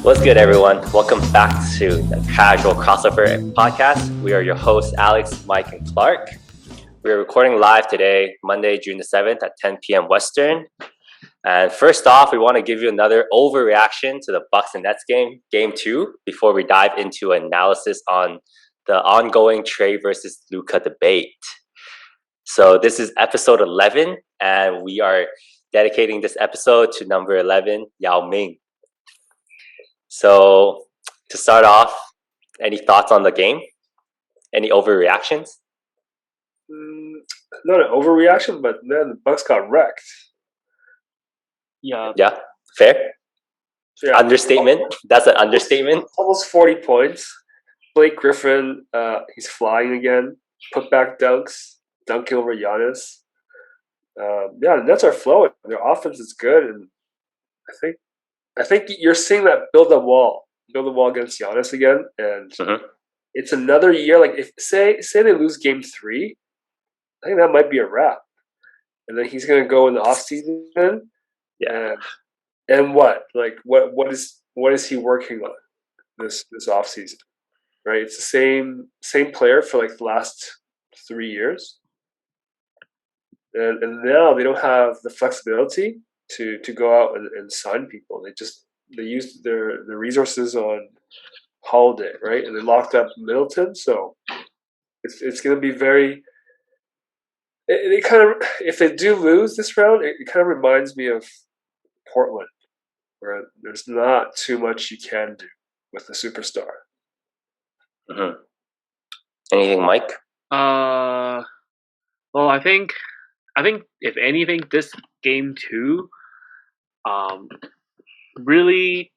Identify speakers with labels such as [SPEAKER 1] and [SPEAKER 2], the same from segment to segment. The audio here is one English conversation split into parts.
[SPEAKER 1] What's good, everyone? Welcome back to the Casual Crossover Podcast. We are your hosts, Alex, Mike, and Clark. We are recording live today, Monday, June the 7th at 10 p.m. Western. And first off, we want to give you another overreaction to the Bucks and Nets game, Game 2, before we dive into analysis on the ongoing Trae versus Luka debate. So this is episode 11, and we are dedicating this episode to number 11, Yao Ming. So to start off, any thoughts on the game? Any overreactions?
[SPEAKER 2] Not an overreaction, but man, the Bucks got wrecked.
[SPEAKER 1] Yeah, fair. So yeah, understatement. That's an understatement.
[SPEAKER 2] Almost 40 points. Blake Griffin, he's flying again. Put back dunks, dunking over Giannis. The Nets are flowing. Their offense is good, and I think you're seeing that build a wall against Giannis again, and it's another year. Like if say they lose Game 3, I think that might be a wrap, and then he's going to go in the offseason. Yeah, and what is he working on this offseason? Right, it's the same player for like the last 3 years, and now they don't have the flexibility to go out and sign people. They used their resources on Holiday, right? And they locked up Middleton, so it's going to be very. It kind of, if they do lose this round, it kind of reminds me of Portland, where there's not too much you can do with the superstar.
[SPEAKER 1] Anything, Mike?
[SPEAKER 3] Well, I think if anything, this Game 2, really,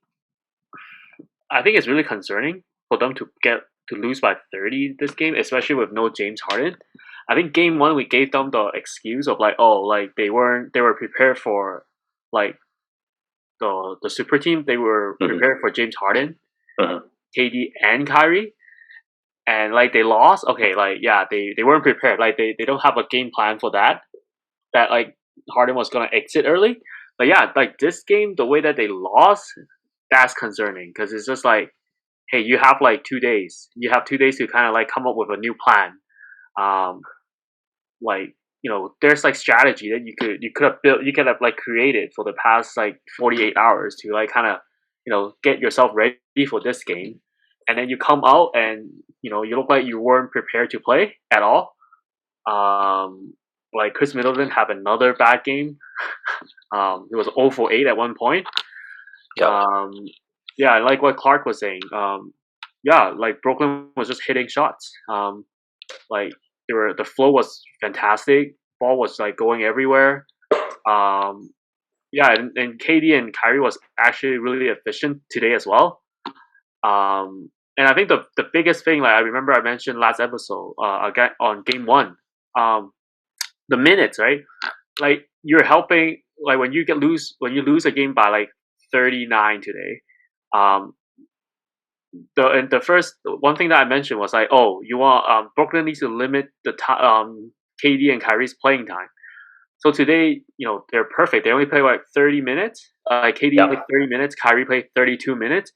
[SPEAKER 3] I think it's really concerning for them to lose by 30 this game, especially with no James Harden. I think Game 1 we gave them the excuse of they were prepared for like the super team. They were prepared for James Harden, KD and Kyrie, and they lost. Okay, they weren't prepared. They don't have a game plan for that. That Harden was gonna exit early. But yeah, this game, the way that they lost, that's concerning because it's just hey, you have 2 days. You have 2 days to kind of come up with a new plan. There's strategy that you could have built, you could have created for the past 48 hours to kind of get yourself ready for this game, and then you come out and you look like you weren't prepared to play at all. Chris Middleton had another bad game. He was 0 for 8 at one point. Like what Clark was saying. Brooklyn was just hitting shots. The flow was fantastic. Ball was going everywhere. And KD and Kyrie was actually really efficient today as well. And I think the biggest thing, I remember I mentioned last episode, again on Game 1, the minutes, right? You're helping. When you lose a game by 39 today, the first one thing that I mentioned was you want Brooklyn needs to limit the KD and Kyrie's playing time. So today, they're perfect. They only play 30 minutes. KD played 30 minutes. Kyrie played 32 minutes.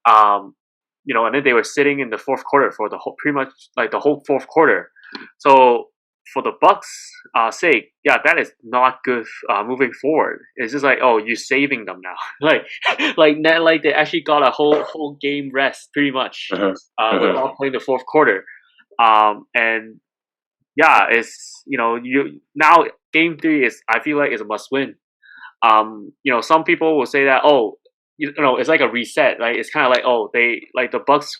[SPEAKER 3] And then they were sitting in the fourth quarter for pretty much the whole fourth quarter. So for the Bucks' sake, that is not good moving forward. It's just you're saving them now. They actually got a whole game rest pretty much without playing the fourth quarter. And it's you now Game 3 is, I feel is a must win. Some people will say that it's like a reset. It's kind of they the Bucks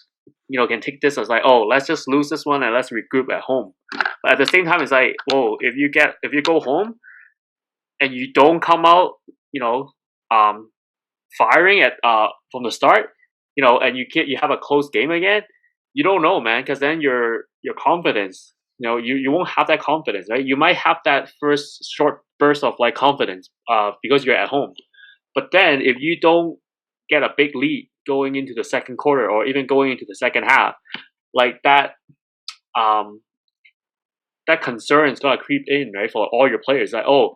[SPEAKER 3] can take this as let's just lose this one and let's regroup at home. But at the same time, it's if you go home and you don't come out firing at from the start, and you have a close game again, you don't know, man, because then your confidence, you won't have that confidence, right? You might have that first short burst of confidence because you're at home, but then if you don't get a big lead going into the second quarter or even going into the second half, that concern is gonna creep in, right, for all your players. Wow,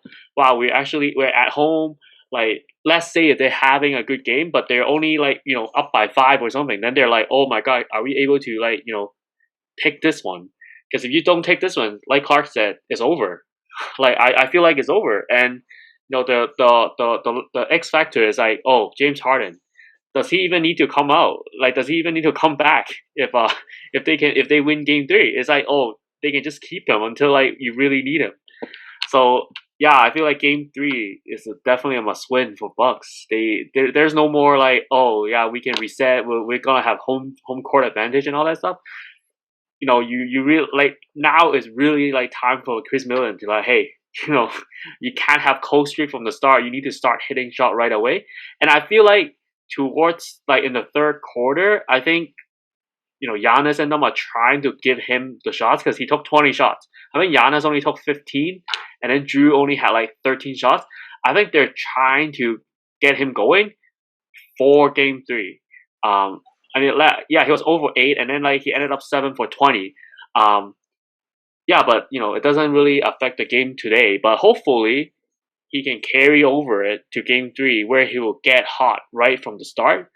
[SPEAKER 3] we're at home. like, let's say if they're having a good game, but they're only like, up by 5 or something, then they're like, oh my God, are we able to like, take this one? Because if you don't take this one, like Clark said, it's over. Like I feel like it's over. And the X factor is like, oh, James Harden. Does he even need to come out? Like, does he even need to come back if they win game 3? It's like, oh, they can just keep him until like you really need him. So yeah, I feel like game 3 is definitely a must win for Bucks. There's no more like, oh yeah, we can reset. We're gonna have home court advantage and all that stuff. You really like now is really like time for Chris Millen to like, hey, you can't have cold streak from the start. You need to start hitting shot right away. And I feel like towards like in the third quarter, I think Giannis and them are trying to give him the shots because he took 20 shots. I think Giannis only took 15, and then Drew only had like 13 shots. I think they're trying to get him going for game 3. I mean, yeah, he was over 8, and then like he ended up 7 for 20. Yeah, but it doesn't really affect the game today. But hopefully, he can carry over it to game 3, where he will get hot right from the start.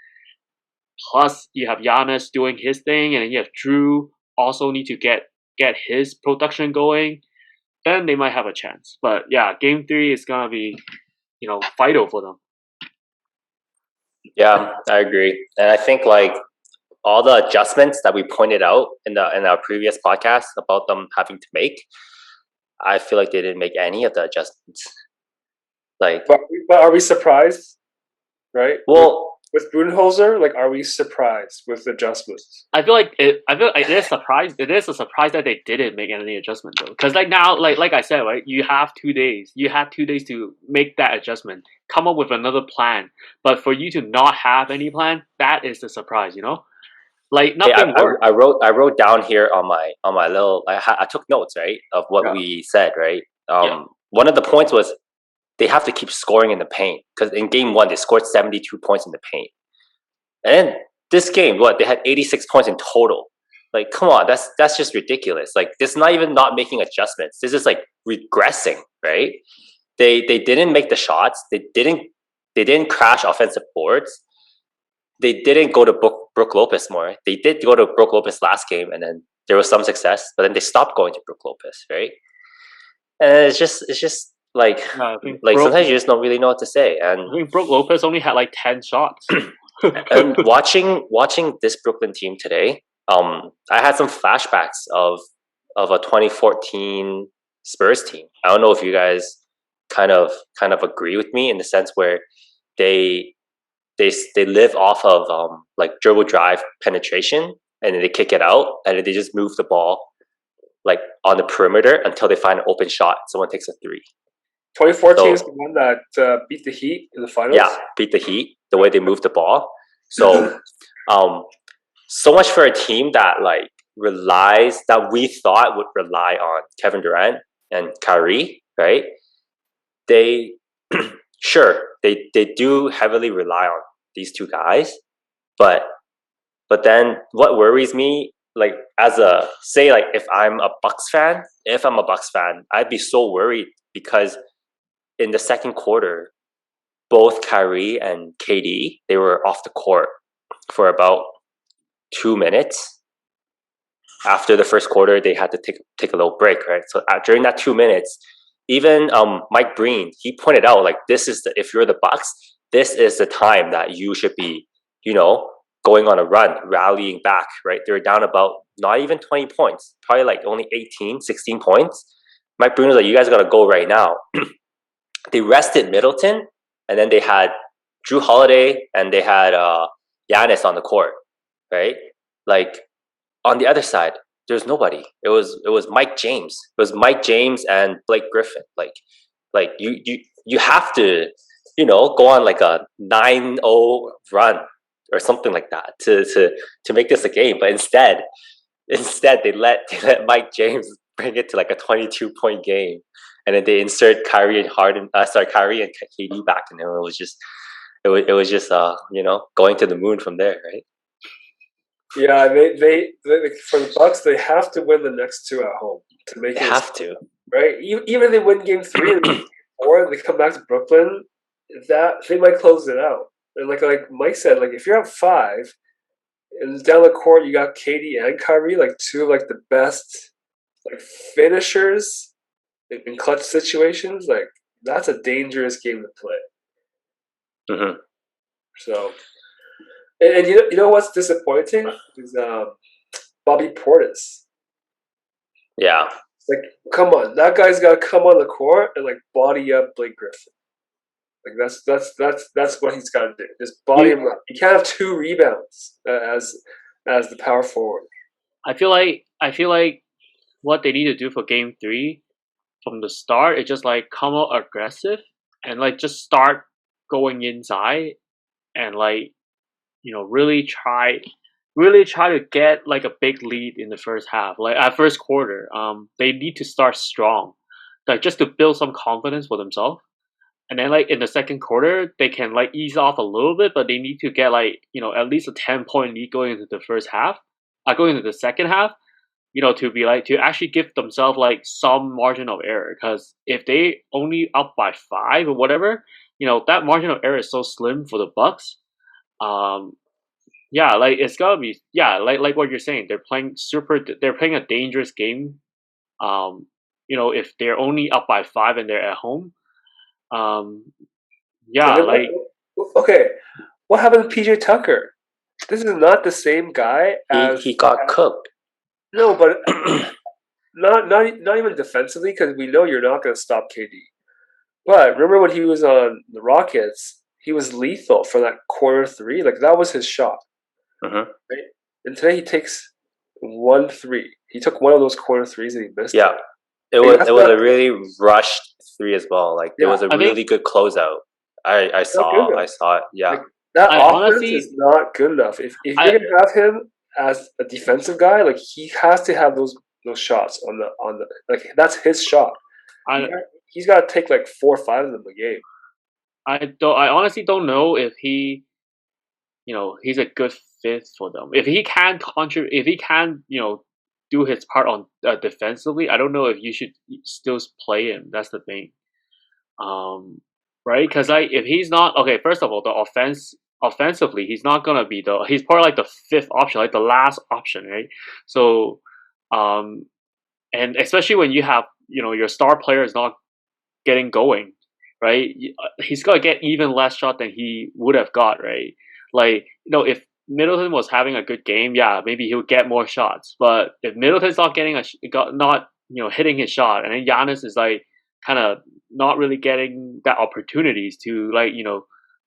[SPEAKER 3] Plus, you have Giannis doing his thing, and then you have Drew also need to get his production going. Then they might have a chance. But yeah, game 3 is gonna be vital for them.
[SPEAKER 1] Yeah, I agree, and I think like all the adjustments that we pointed out in our previous podcast about them having to make, I feel like they didn't make any of the adjustments. Like,
[SPEAKER 2] but are we surprised? Right.
[SPEAKER 1] Well,
[SPEAKER 2] with Budenholzer, like, are we surprised with adjustments?
[SPEAKER 3] I feel like it is surprised. It is a surprise that they didn't make any adjustment though, because like now, like I said, right, you have 2 days. You have 2 days to make that adjustment, come up with another plan. But for you to not have any plan, that is the surprise, Like nothing.
[SPEAKER 1] I wrote down here on my little. I took notes, right, of what we said, right. One of the points was they have to keep scoring in the paint because in game 1 they scored 72 points in the paint, and then this game, they had 86 points in total. Like, come on, that's just ridiculous. Like, this is not even not making adjustments. This is like regressing, right? They didn't make the shots. They didn't crash offensive boards. They didn't go to Brook Lopez more. They did go to Brook Lopez last game, and then there was some success, but then they stopped going to Brook Lopez, right? And it's just like sometimes you just don't really know what to say. And
[SPEAKER 3] I think Brook Lopez only had like 10 shots.
[SPEAKER 1] And watching this Brooklyn team today, I had some flashbacks of a 2014 Spurs team. I don't know if you guys kind of agree with me in the sense where they live off of like dribble drive penetration, and then they kick it out, and then they just move the ball like on the perimeter until they find an open shot. Someone takes a 3.
[SPEAKER 2] 2014 is the one that beat the Heat in the finals.
[SPEAKER 1] Yeah, beat the Heat. The way they moved the ball. So, so much for a team that like that we thought would rely on Kevin Durant and Kyrie, right? They sure they do heavily rely on these 2 guys, but then what worries me, like as a say, like if I'm a Bucks fan, I'd be so worried because in the second quarter, both Kyrie and KD, they were off the court for about 2 minutes. After the first quarter, they had to take a little break, right? So during that 2 minutes, even Mike Breen, he pointed out like if you're the Bucks, this is the time that you should be, going on a run, rallying back, right? They're down about not even 20 points, probably like only 18, 16 points. Mike Breen was like, you guys got to go right now. They rested Middleton, and then they had Drew Holiday and they had Giannis on the court, right? Like on the other side, there's nobody. It was Mike James. It was Mike James and Blake Griffin. Like you have to, go on like a 9-0 run or something like that to make this a game. But instead they let Mike James bring it to like a 22-point game. And then they insert Kyrie and KD back, and it was just going to the moon from there, right?
[SPEAKER 2] Yeah, they for the Bucks, they have to win the next 2 at home to make it.
[SPEAKER 1] They have to,
[SPEAKER 2] right? Even if they win game 3 and 4, they come back to Brooklyn. that they might close it out. And like Mike said, like if you're up 5 and down the court you got KD and Kyrie, like two of like the best like finishers in clutch situations, like that's a dangerous game to play.
[SPEAKER 1] Mm-hmm.
[SPEAKER 2] So, and you know what's disappointing is Bobby Portis.
[SPEAKER 1] Yeah.
[SPEAKER 2] Like, come on, that guy's got to come on the court and like body up Blake Griffin. Like that's what he's got to do. Just body him up. You can't have 2 rebounds as the power forward.
[SPEAKER 3] I feel like what they need to do for game 3 from the start is just like come out aggressive and like just start going inside and like really try to get like a big lead in the first half, like at first quarter. They need to start strong, like just to build some confidence for themselves. And then like in the second quarter, they can like ease off a little bit, but they need to get like at least a 10-point lead going into the first half, going into the second half. To be like to actually give themselves like some margin of error, because if they only up by 5 or whatever, that margin of error is so slim for the Bucks. Yeah, like it's gotta be like what you're saying. They're playing a dangerous game. If they're only up by 5 and they're at home. Yeah, like
[SPEAKER 2] okay, what happened to PJ Tucker? This is not the same guy as
[SPEAKER 1] he got cooked.
[SPEAKER 2] No, but not even defensively, because we know you're not going to stop KD. But remember when he was on the Rockets, he was lethal for that corner 3. Like that was his shot.
[SPEAKER 1] Mm-hmm.
[SPEAKER 2] Right? And today he takes 1 3. He took one of those corner 3s and he missed.
[SPEAKER 1] Yeah, it was a really rushed 3 as well. Like it was a really good closeout. I saw it. Yeah,
[SPEAKER 2] like, that offense is not good enough. If you're gonna have him as a defensive guy, like he has to have those shots on the like that's his shot. He's got to take like 4 or 5 of them a game.
[SPEAKER 3] I honestly don't know if he's a good fit for them. If he can contribute, if he can do his part on defensively, I don't know if you should still play him. That's the thing. Right? Because if he's not okay, first of all, offensively, he's not gonna be he's probably like the 5th option, like the last option, right? So, and especially when you have your star player is not getting going, right? He's gonna get even less shot than he would have got, right? Like if Middleton was having a good game, yeah, maybe he would get more shots. But if Middleton's not getting hitting his shot, and then Giannis is like kind of not really getting that opportunities to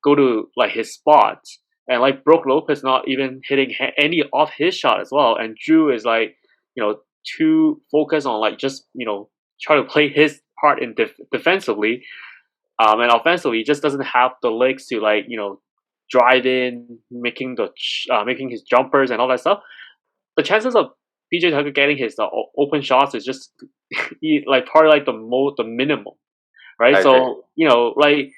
[SPEAKER 3] go to like his spots, and like Brook Lopez not even hitting any of his shot as well, and Drew is like too focused on like just try to play his part in defensively, and offensively he just doesn't have the legs to like drive in, making his jumpers and all that stuff. The chances of PJ Tucker getting his open shots is just like probably like the minimum, right? So like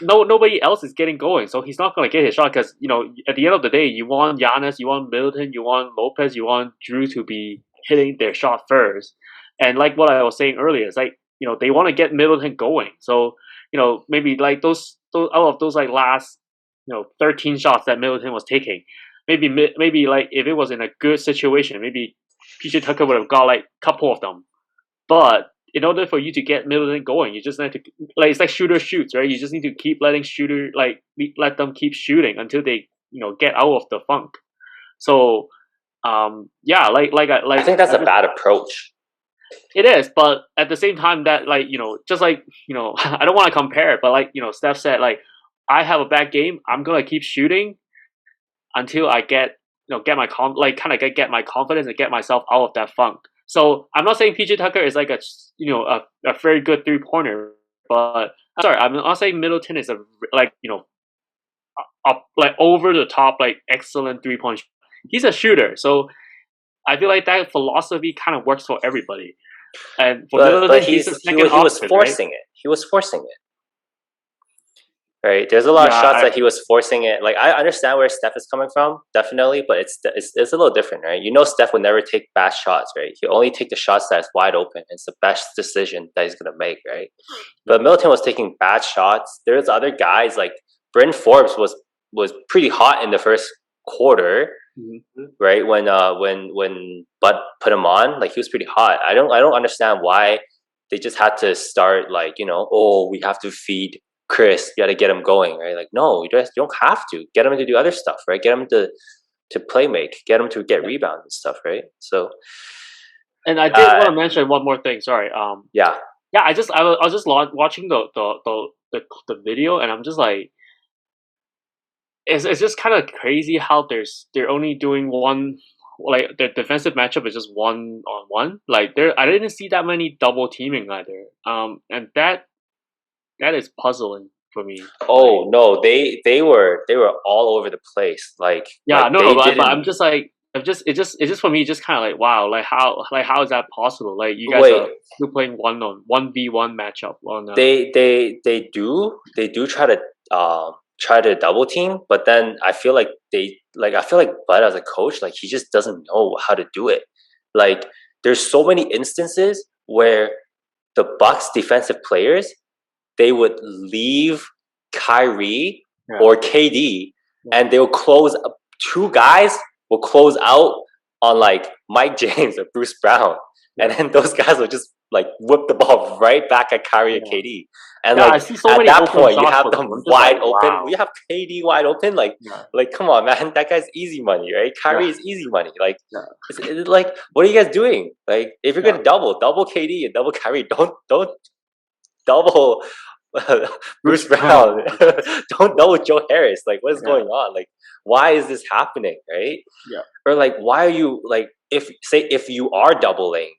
[SPEAKER 3] nobody else is getting going, so he's not gonna get his shot because at the end of the day, you want Giannis, you want Middleton, you want Lopez, you want Drew to be hitting their shot first. And like what I was saying earlier, it's like they want to get Middleton going. So maybe like those out of those like last 13 shots that Middleton was taking, maybe like if it was in a good situation, maybe PJ Tucker would have got like a couple of them. But in order for you to get Middleton going, you just need to like it's like shooter shoots, right? You just need to keep letting let them keep shooting until they get out of the funk. So yeah, I
[SPEAKER 1] think that's a bad approach.
[SPEAKER 3] It is, but at the same time, that just like I don't want to compare it, but like Steph said, like I have a bad game, I'm gonna keep shooting until I get get my get my confidence and get myself out of that funk. So I'm not saying PJ Tucker is like a very good 3-pointer, but I'm sorry, I'm not saying Middleton is a like like over the top like excellent 3-point. He's a shooter, so I feel like that philosophy kind of works for everybody. And for Middleton,
[SPEAKER 1] he was forcing it. He was forcing it. right? There's a lot of
[SPEAKER 3] Yeah,
[SPEAKER 1] shots that he was forcing it. Like I understand where Steph is coming from, definitely, but it's a little different, right? You know, Steph would never take bad shots, right? He only take the shots that's wide open. It's the best decision that he's gonna make, right? But Middleton was taking bad shots. There's other guys like Bryn Forbes was pretty hot in the first quarter, right? When Bud put him on, like he was pretty hot. I don't understand why they just had to start like, you know, oh, we have to feed Chris, you got to get him going, right? Like, no, you don't have to. Get him to do other stuff, right? Get him to play make, get him to get rebounds and stuff, right? So,
[SPEAKER 3] and I did want to mention one more thing. Sorry.
[SPEAKER 1] yeah,
[SPEAKER 3] I was just watching the video, and I'm just like, it's just kind of crazy how they're only doing one, like the defensive matchup is just 1-on-1. Like I didn't see that many double teaming either. And that is puzzling for me.
[SPEAKER 1] oh no, they were all over the place. Like,
[SPEAKER 3] yeah,
[SPEAKER 1] like
[SPEAKER 3] no,
[SPEAKER 1] they
[SPEAKER 3] but
[SPEAKER 1] didn't.
[SPEAKER 3] I'm just like, it's just for me, just kind of like, wow, like how is that possible? Like you guys
[SPEAKER 1] Wait,
[SPEAKER 3] are still playing 1v1 matchup on.
[SPEAKER 1] they do try to double team, but then I feel like Bud as a coach, like he just doesn't know how to do it. Like there's so many instances where the Bucks defensive players, they would leave Kyrie or KD, and they'll close up. Two guys will close out on like Mike James or Bruce Brown, and then those guys will just like whip the ball right back at Kyrie and KD. And
[SPEAKER 3] I
[SPEAKER 1] like
[SPEAKER 3] see so
[SPEAKER 1] at
[SPEAKER 3] many
[SPEAKER 1] that
[SPEAKER 3] open
[SPEAKER 1] point, you
[SPEAKER 3] shots
[SPEAKER 1] have
[SPEAKER 3] for
[SPEAKER 1] them
[SPEAKER 3] them. I'm just
[SPEAKER 1] wide
[SPEAKER 3] like,
[SPEAKER 1] open.
[SPEAKER 3] wow.
[SPEAKER 1] We have KD wide open. Like come on, man, that guy's easy money, right? Kyrie is easy money. Like, it's like, what are you guys doing? Like, if you're gonna double KD and double Kyrie, don't double Bruce Brown. Don't double Joe Harris. Like, what is going on? Like, why is this happening, right?
[SPEAKER 3] Yeah.
[SPEAKER 1] Or like, why are you like, if you are doubling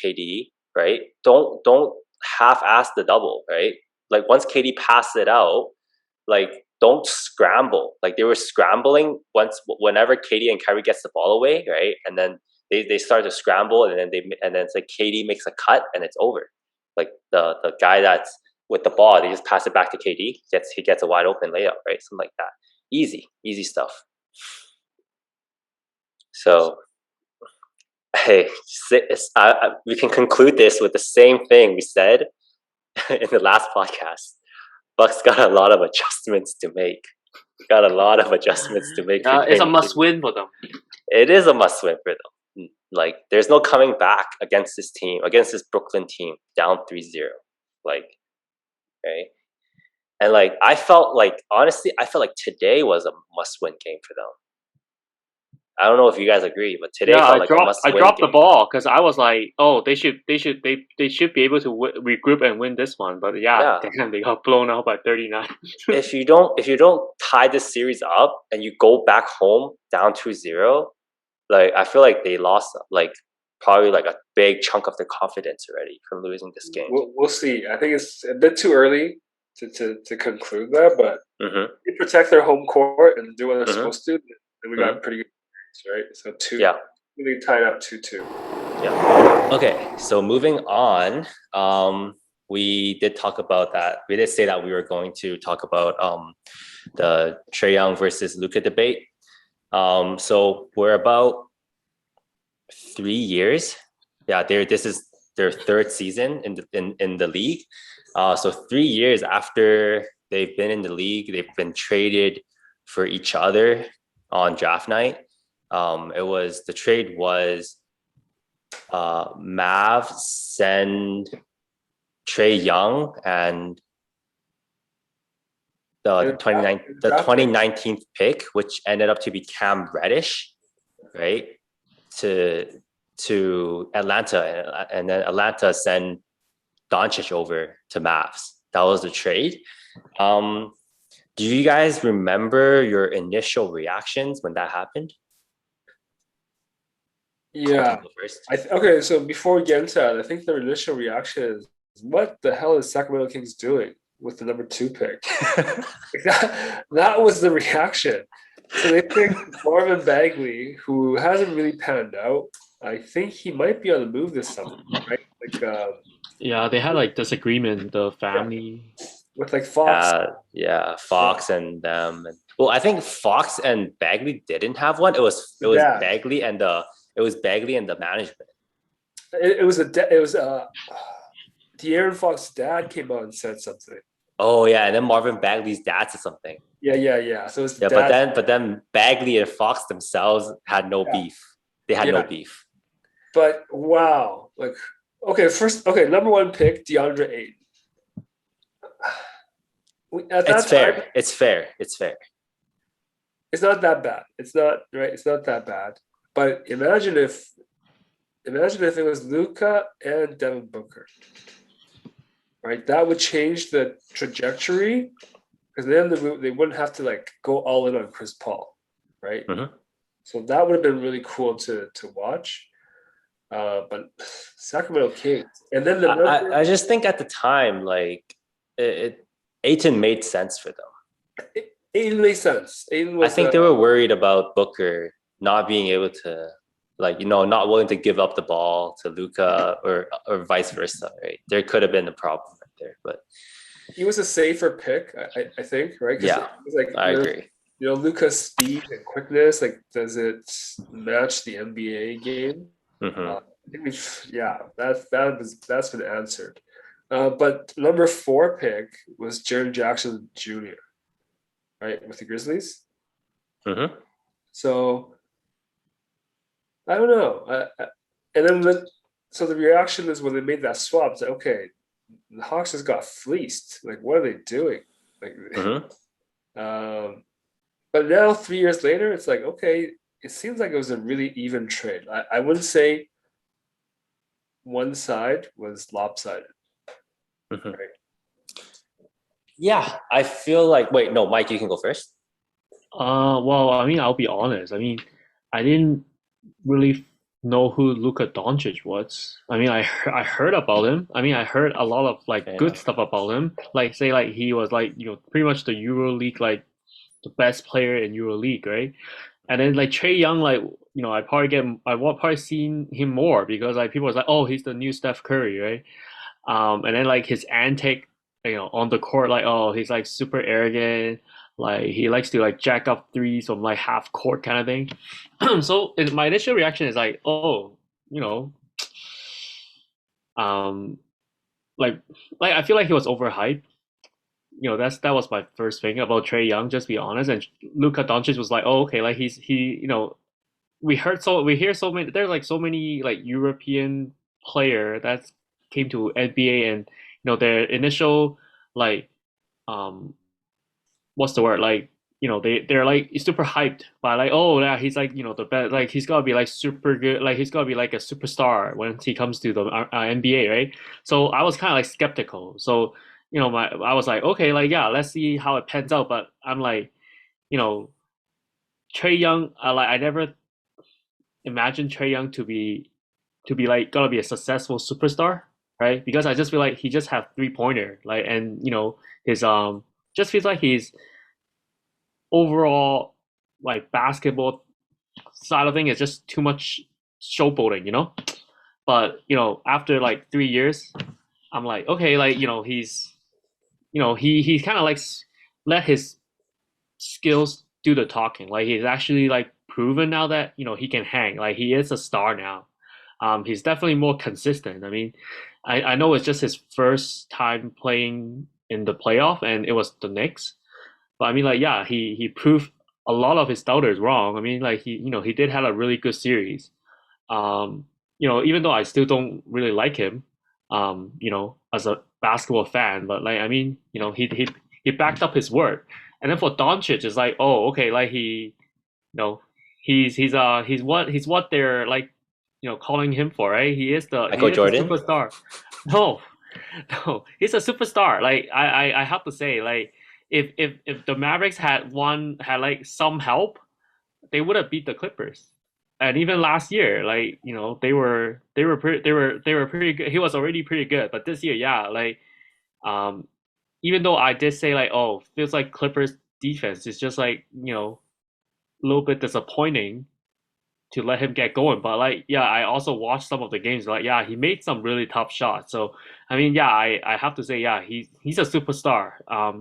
[SPEAKER 1] KD, right? Don't half-ass the double, right? Like once KD passes it out, like don't scramble. Like they were scrambling whenever KD and Kyrie gets the ball away, right? And then they start to scramble, and then it's like KD makes a cut and it's over. Like the guy that's with the ball, they just pass it back to KD. He gets a wide open layup, right? Something like that. Easy stuff. So, hey, we can conclude this with the same thing we said in the last podcast. Bucks got a lot of adjustments to make.
[SPEAKER 3] It's a must-win for them.
[SPEAKER 1] It is a must-win for them. Like, there's no coming back against this Brooklyn team, down 3-0. Like, right? And like, honestly, I felt like today was a must-win game for them. I don't know if you guys agree, but today felt like a must-win
[SPEAKER 3] I dropped
[SPEAKER 1] game.
[SPEAKER 3] the ball because I was like, oh, they should be able to regroup and win this one. But damn, they got blown out by 39.
[SPEAKER 1] If you don't tie this series up and you go back home down 2-0, like I feel like they lost like probably like a big chunk of their confidence already from losing this game.
[SPEAKER 2] We'll see. I think it's a bit too early to conclude that, but they protect their home court and do what they're supposed to. And we got pretty good, right? So really tied up 2-2.
[SPEAKER 1] Yeah. Okay. So moving on, we did talk about that. We did say that we were going to talk about the Trae Young versus Luka debate. So we're about 3 years. Yeah, this is their third season in the league. So 3 years after they've been in the league, they've been traded for each other on draft night. The trade was Mavs send Trae Young and the 2019 pick, which ended up to be Cam Reddish, right? To Atlanta, and then Atlanta sent Doncic over to Mavs. That was the trade. Do you guys remember your initial reactions when that happened?
[SPEAKER 2] Yeah. Okay, so before we get into that, I think their initial reaction is, what the hell is Sacramento Kings doing with the number 2 pick? that was the reaction. So they picked Marvin Bagley, who hasn't really panned out. I think he might be on the move this summer, right? Like,
[SPEAKER 3] they had like disagreement, the family.
[SPEAKER 2] with like Fox.
[SPEAKER 1] Yeah,
[SPEAKER 2] Yeah,
[SPEAKER 1] Fox and them. Well, I think Fox and Bagley didn't have one.
[SPEAKER 2] the dad.
[SPEAKER 1] It was Bagley and the management.
[SPEAKER 2] It was De'Aaron Fox's dad came out and said something.
[SPEAKER 1] Oh yeah, and then Marvin Bagley's dad said something.
[SPEAKER 2] Yeah. So it's the
[SPEAKER 1] Yeah,
[SPEAKER 2] dad.
[SPEAKER 1] but then Bagley and Fox themselves had no
[SPEAKER 2] Yeah,
[SPEAKER 1] beef. They had no
[SPEAKER 2] yeah.
[SPEAKER 1] beef.
[SPEAKER 2] But wow, like okay, number one pick DeAndre Ayton. At
[SPEAKER 1] It's
[SPEAKER 2] that time,
[SPEAKER 1] fair. It's fair. It's fair.
[SPEAKER 2] it's not that bad. It's not right. It's not that bad. But imagine if it was Luka and Devin Booker, right? That would change the trajectory because then they wouldn't have to like go all in on Chris Paul, right?
[SPEAKER 1] Mm-hmm.
[SPEAKER 2] So that would have been really cool to watch. But Sacramento Kings, and then the number
[SPEAKER 1] I just think at the time, like it Aiton made sense for them.
[SPEAKER 2] Aiden makes sense. Aiden
[SPEAKER 1] I
[SPEAKER 2] was
[SPEAKER 1] think they were worried about Booker not being able to, like, not willing to give up the ball to Luka or vice versa, right? There could have been a problem right there, but
[SPEAKER 2] he was a safer pick, I think, right? Because
[SPEAKER 1] yeah,
[SPEAKER 2] it's like
[SPEAKER 1] I agree.
[SPEAKER 2] Luka's speed and quickness, like, does it match the NBA game?
[SPEAKER 1] Mm-hmm.
[SPEAKER 2] I think that's been answered. But number four pick was Jaren Jackson Jr., right, with the Grizzlies.
[SPEAKER 1] Mm-hmm.
[SPEAKER 2] So I don't know. And then so the reaction is when they made that swap, it's like, okay, the Hawks just got fleeced. Like, what are they doing? Like,
[SPEAKER 1] Mm-hmm.
[SPEAKER 2] but now 3 years later, it's like, okay, it seems like it was a really even trade. I wouldn't say one side was lopsided.
[SPEAKER 1] Mm-hmm.
[SPEAKER 2] Right?
[SPEAKER 1] Yeah, I feel like. Wait, no, Mike, you can go first.
[SPEAKER 3] Well, I mean, I'll be honest. I mean, I didn't really know who Luka Doncic was. I mean, I heard about him. I mean, I heard a lot of like
[SPEAKER 1] Fair
[SPEAKER 3] good
[SPEAKER 1] enough.
[SPEAKER 3] stuff about him. Like say like he was like pretty much the EuroLeague like the best player in EuroLeague, right? And then like Trey Young, like I would probably seen him more because like people was like, oh, he's the new Steph Curry, right? And then like his antic, on the court, like oh, he's like super arrogant, like he likes to like jack up threes from like half court kind of thing. So my initial reaction is like, oh, you know, um, like I feel like he was overhyped. That was my first thing about Trey Young. Just be honest, and Luka Doncic was like, oh, okay, like we hear so many. There's like so many like European player that came to NBA, and their initial like um what's the word, like they're like super hyped by like, oh yeah, he's like the best, like he's gotta be like super good, like he's gotta be like a superstar when he comes to the NBA, right? So I was kind of like skeptical. So I was like, okay, like yeah, let's see how it pans out. But I'm like, you know Trey Young, I never imagined Trey Young to be like gonna be a successful superstar, right? Because I just feel like he just have 3-pointer, like, and his just feels like he's overall like basketball side of thing is just too much showboating. But after like 3 years, I'm like, okay, like he kind of like let his skills do the talking. Like he's actually like proven now that he can hang. Like he is a star now. He's definitely more consistent. I mean, I know it's just his first time playing in the playoff, and it was the Knicks. But I mean, like, yeah, he proved a lot of his doubters wrong. I mean, like he did have a really good series. Even though I still don't really like him, as a basketball fan, but like I mean, he backed up his word. And then for Doncic, it's like, oh, okay, like you know, he's what they're like, calling him for, right? He
[SPEAKER 1] Michael
[SPEAKER 3] is a
[SPEAKER 1] Jordan.
[SPEAKER 3] superstar. No, no, he's a superstar. Like I have to say, like if the Mavericks had like some help, they would have beat the Clippers. And even last year, like they were pretty good. He was already pretty good, but this year, yeah, like um, even though I did say like, oh, feels like Clippers defense is just like a little bit disappointing to let him get going. But like, yeah, I also watched some of the games. Like, yeah, he made some really tough shots. So I mean, yeah, I have to say, yeah, he's a superstar.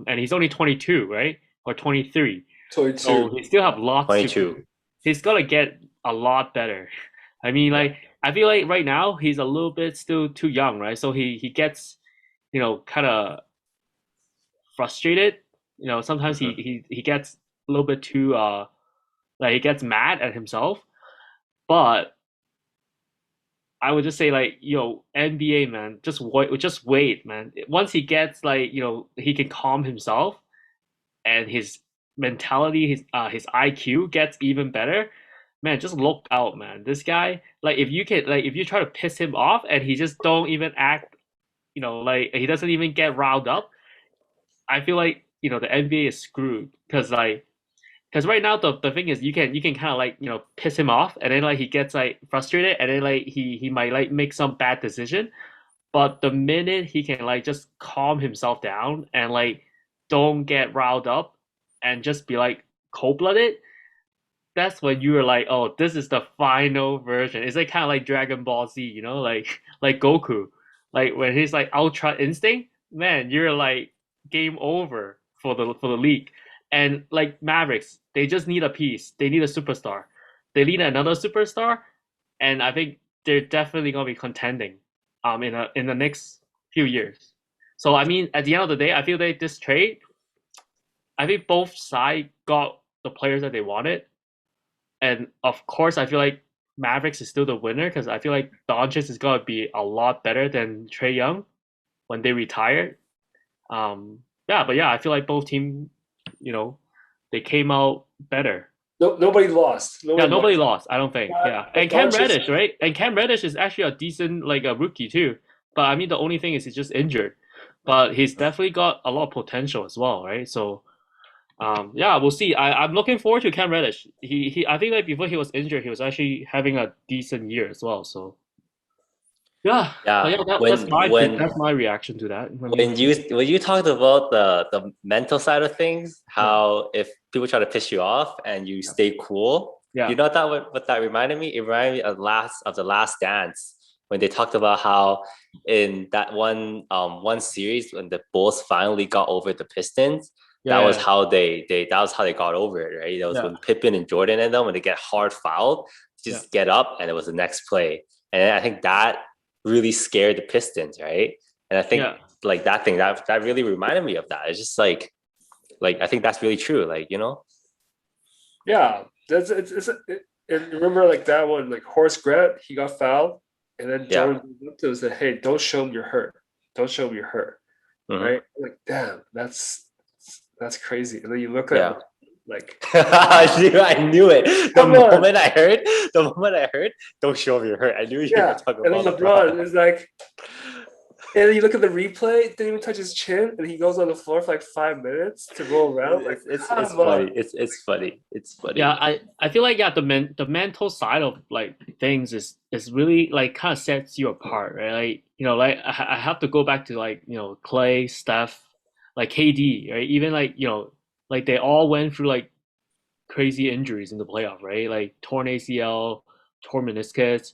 [SPEAKER 3] And he's only 22, right? Or 23. So
[SPEAKER 2] 22.
[SPEAKER 3] he still have lots to.
[SPEAKER 1] 22.
[SPEAKER 3] He's gonna get a lot better. I mean,
[SPEAKER 2] Yeah.
[SPEAKER 3] like, I feel like right now he's a little bit still too young, right? So he gets, kind of frustrated. Sometimes he,
[SPEAKER 2] Mhm.
[SPEAKER 3] he he gets a little bit too like he gets mad at himself. But I would just say like, NBA man, just wait, man. Once he gets like, he can calm himself and his mentality, his IQ gets even better. Man, just look out, man. This guy, like if you try to piss him off and he just don't even act, like he doesn't even get riled up, I feel like, the NBA is screwed because right now the thing is you can kind of like piss him off and then like he gets like frustrated and then like he might like make some bad decision, but the minute he can like just calm himself down and like don't get riled up and just be like cold-blooded, that's when you were like, oh, this is the final version. It's like kind of like Dragon Ball Z, like Goku, like when he's like Ultra Instinct, man, you're like game over for the league. And like Mavericks, they just need a piece. They need a superstar. They need another superstar, and I think they're definitely gonna be contending, in the next few years. So I mean, at the end of the day, I feel that this trade, I think both sides got the players that they wanted, and of course, I feel like Mavericks is still the winner because I feel like Doncic is gonna be a lot better than Trae Young when they retire. Yeah, but yeah, I feel like both team, you know, they came out better.
[SPEAKER 2] No, nobody lost.
[SPEAKER 3] Yeah,
[SPEAKER 2] Nobody
[SPEAKER 3] nobody
[SPEAKER 2] lost.
[SPEAKER 3] lost, I don't think. Yeah, and Cam
[SPEAKER 2] Doncic.
[SPEAKER 3] Reddish, right? And Cam Reddish is actually a decent like a rookie too. But I mean, the only thing is he's just injured. But he's definitely got a lot of potential as well, right? So yeah, we'll see. I'm looking forward to Cam Reddish. I think like before he was injured, he was actually having a decent year as well. So yeah, but
[SPEAKER 1] Yeah,
[SPEAKER 3] yeah,
[SPEAKER 1] when
[SPEAKER 3] that's my reaction to that. I mean,
[SPEAKER 1] when you talked about the mental side of things,
[SPEAKER 3] yeah,
[SPEAKER 1] how if people try to piss you off and you stay cool,
[SPEAKER 3] yeah,
[SPEAKER 1] you know what that reminded me? It reminded me of the Last Dance when they talked about how in that one series when the Bulls finally got over the Pistons, that was
[SPEAKER 3] yeah,
[SPEAKER 1] how that was how they got over it, right? That was
[SPEAKER 3] yeah,
[SPEAKER 1] when Pippen and Jordan and them when they get hard fouled,
[SPEAKER 3] yeah,
[SPEAKER 1] just get up and it was the next play. And I think that really scared the Pistons, right? And I think
[SPEAKER 3] yeah,
[SPEAKER 1] like that really reminded me of that. It's just like I think that's really true. Like, you know?
[SPEAKER 2] Yeah, that's and remember like that one, like Horace Grant, he got fouled, and then
[SPEAKER 1] Yeah.
[SPEAKER 2] Jordan looked to him and said, "Hey, don't show him you're hurt. Don't show him you're hurt."
[SPEAKER 1] Hmm.
[SPEAKER 2] Right? Like, damn, that's crazy. And then you look at
[SPEAKER 1] Yeah.
[SPEAKER 2] like,
[SPEAKER 1] I knew it.
[SPEAKER 2] come on,
[SPEAKER 1] The moment I heard, don't show me you're hurt. I knew you were
[SPEAKER 2] yeah.
[SPEAKER 1] talking
[SPEAKER 2] And then
[SPEAKER 1] about LeBron.
[SPEAKER 2] LeBron is like, and then you look at the replay, didn't even touch his chin, and he goes on the floor for like 5 minutes to roll around. Like,
[SPEAKER 1] It's
[SPEAKER 2] come
[SPEAKER 1] funny.
[SPEAKER 2] on.
[SPEAKER 1] It's funny. It's
[SPEAKER 3] yeah.
[SPEAKER 1] funny.
[SPEAKER 3] I feel like yeah, the mental side of like things is really like kind of sets you apart, right? Like like I have to go back to like Clay, Steph, like KD, right? Even like like they all went through like crazy injuries in the playoff, right? Like torn ACL, torn meniscus,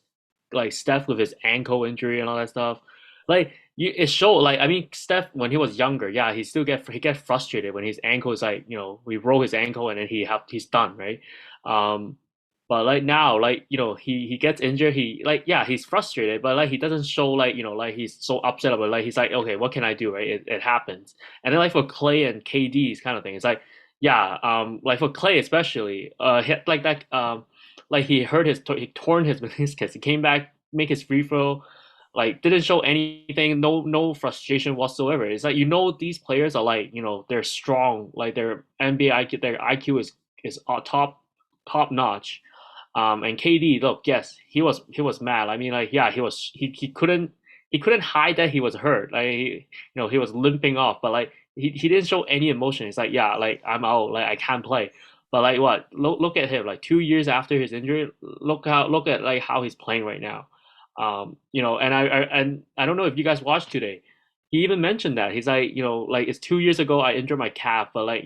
[SPEAKER 3] like Steph with his ankle injury and all that stuff. Like it showed. Like I mean, Steph when he was younger, yeah, he get frustrated when his ankle is like we roll his ankle and then he's done, right? Um, but like now, like he gets injured. He like yeah, he's frustrated, but like he doesn't show like like he's so upset about it. Like he's like okay, what can I do, right? It happens. And then like for Clay and KD's kind of thing, it's like yeah, like for Clay especially, like that, like he torn his meniscus. He came back, make his free throw, like didn't show anything, no frustration whatsoever. It's like these players are like they're strong, like their NBA IQ, their IQ is top notch. And KD, look, yes, he was mad. I mean, like yeah, he couldn't hide that he was hurt. Like he was limping off, but like he didn't show any emotion. It's like, yeah, like I'm out, like I can't play. But like what? Look at him. Like 2 years after his injury, look at like how he's playing right now. And I don't know if you guys watched today. He even mentioned that he's like, like it's 2 years ago I injured my calf, but like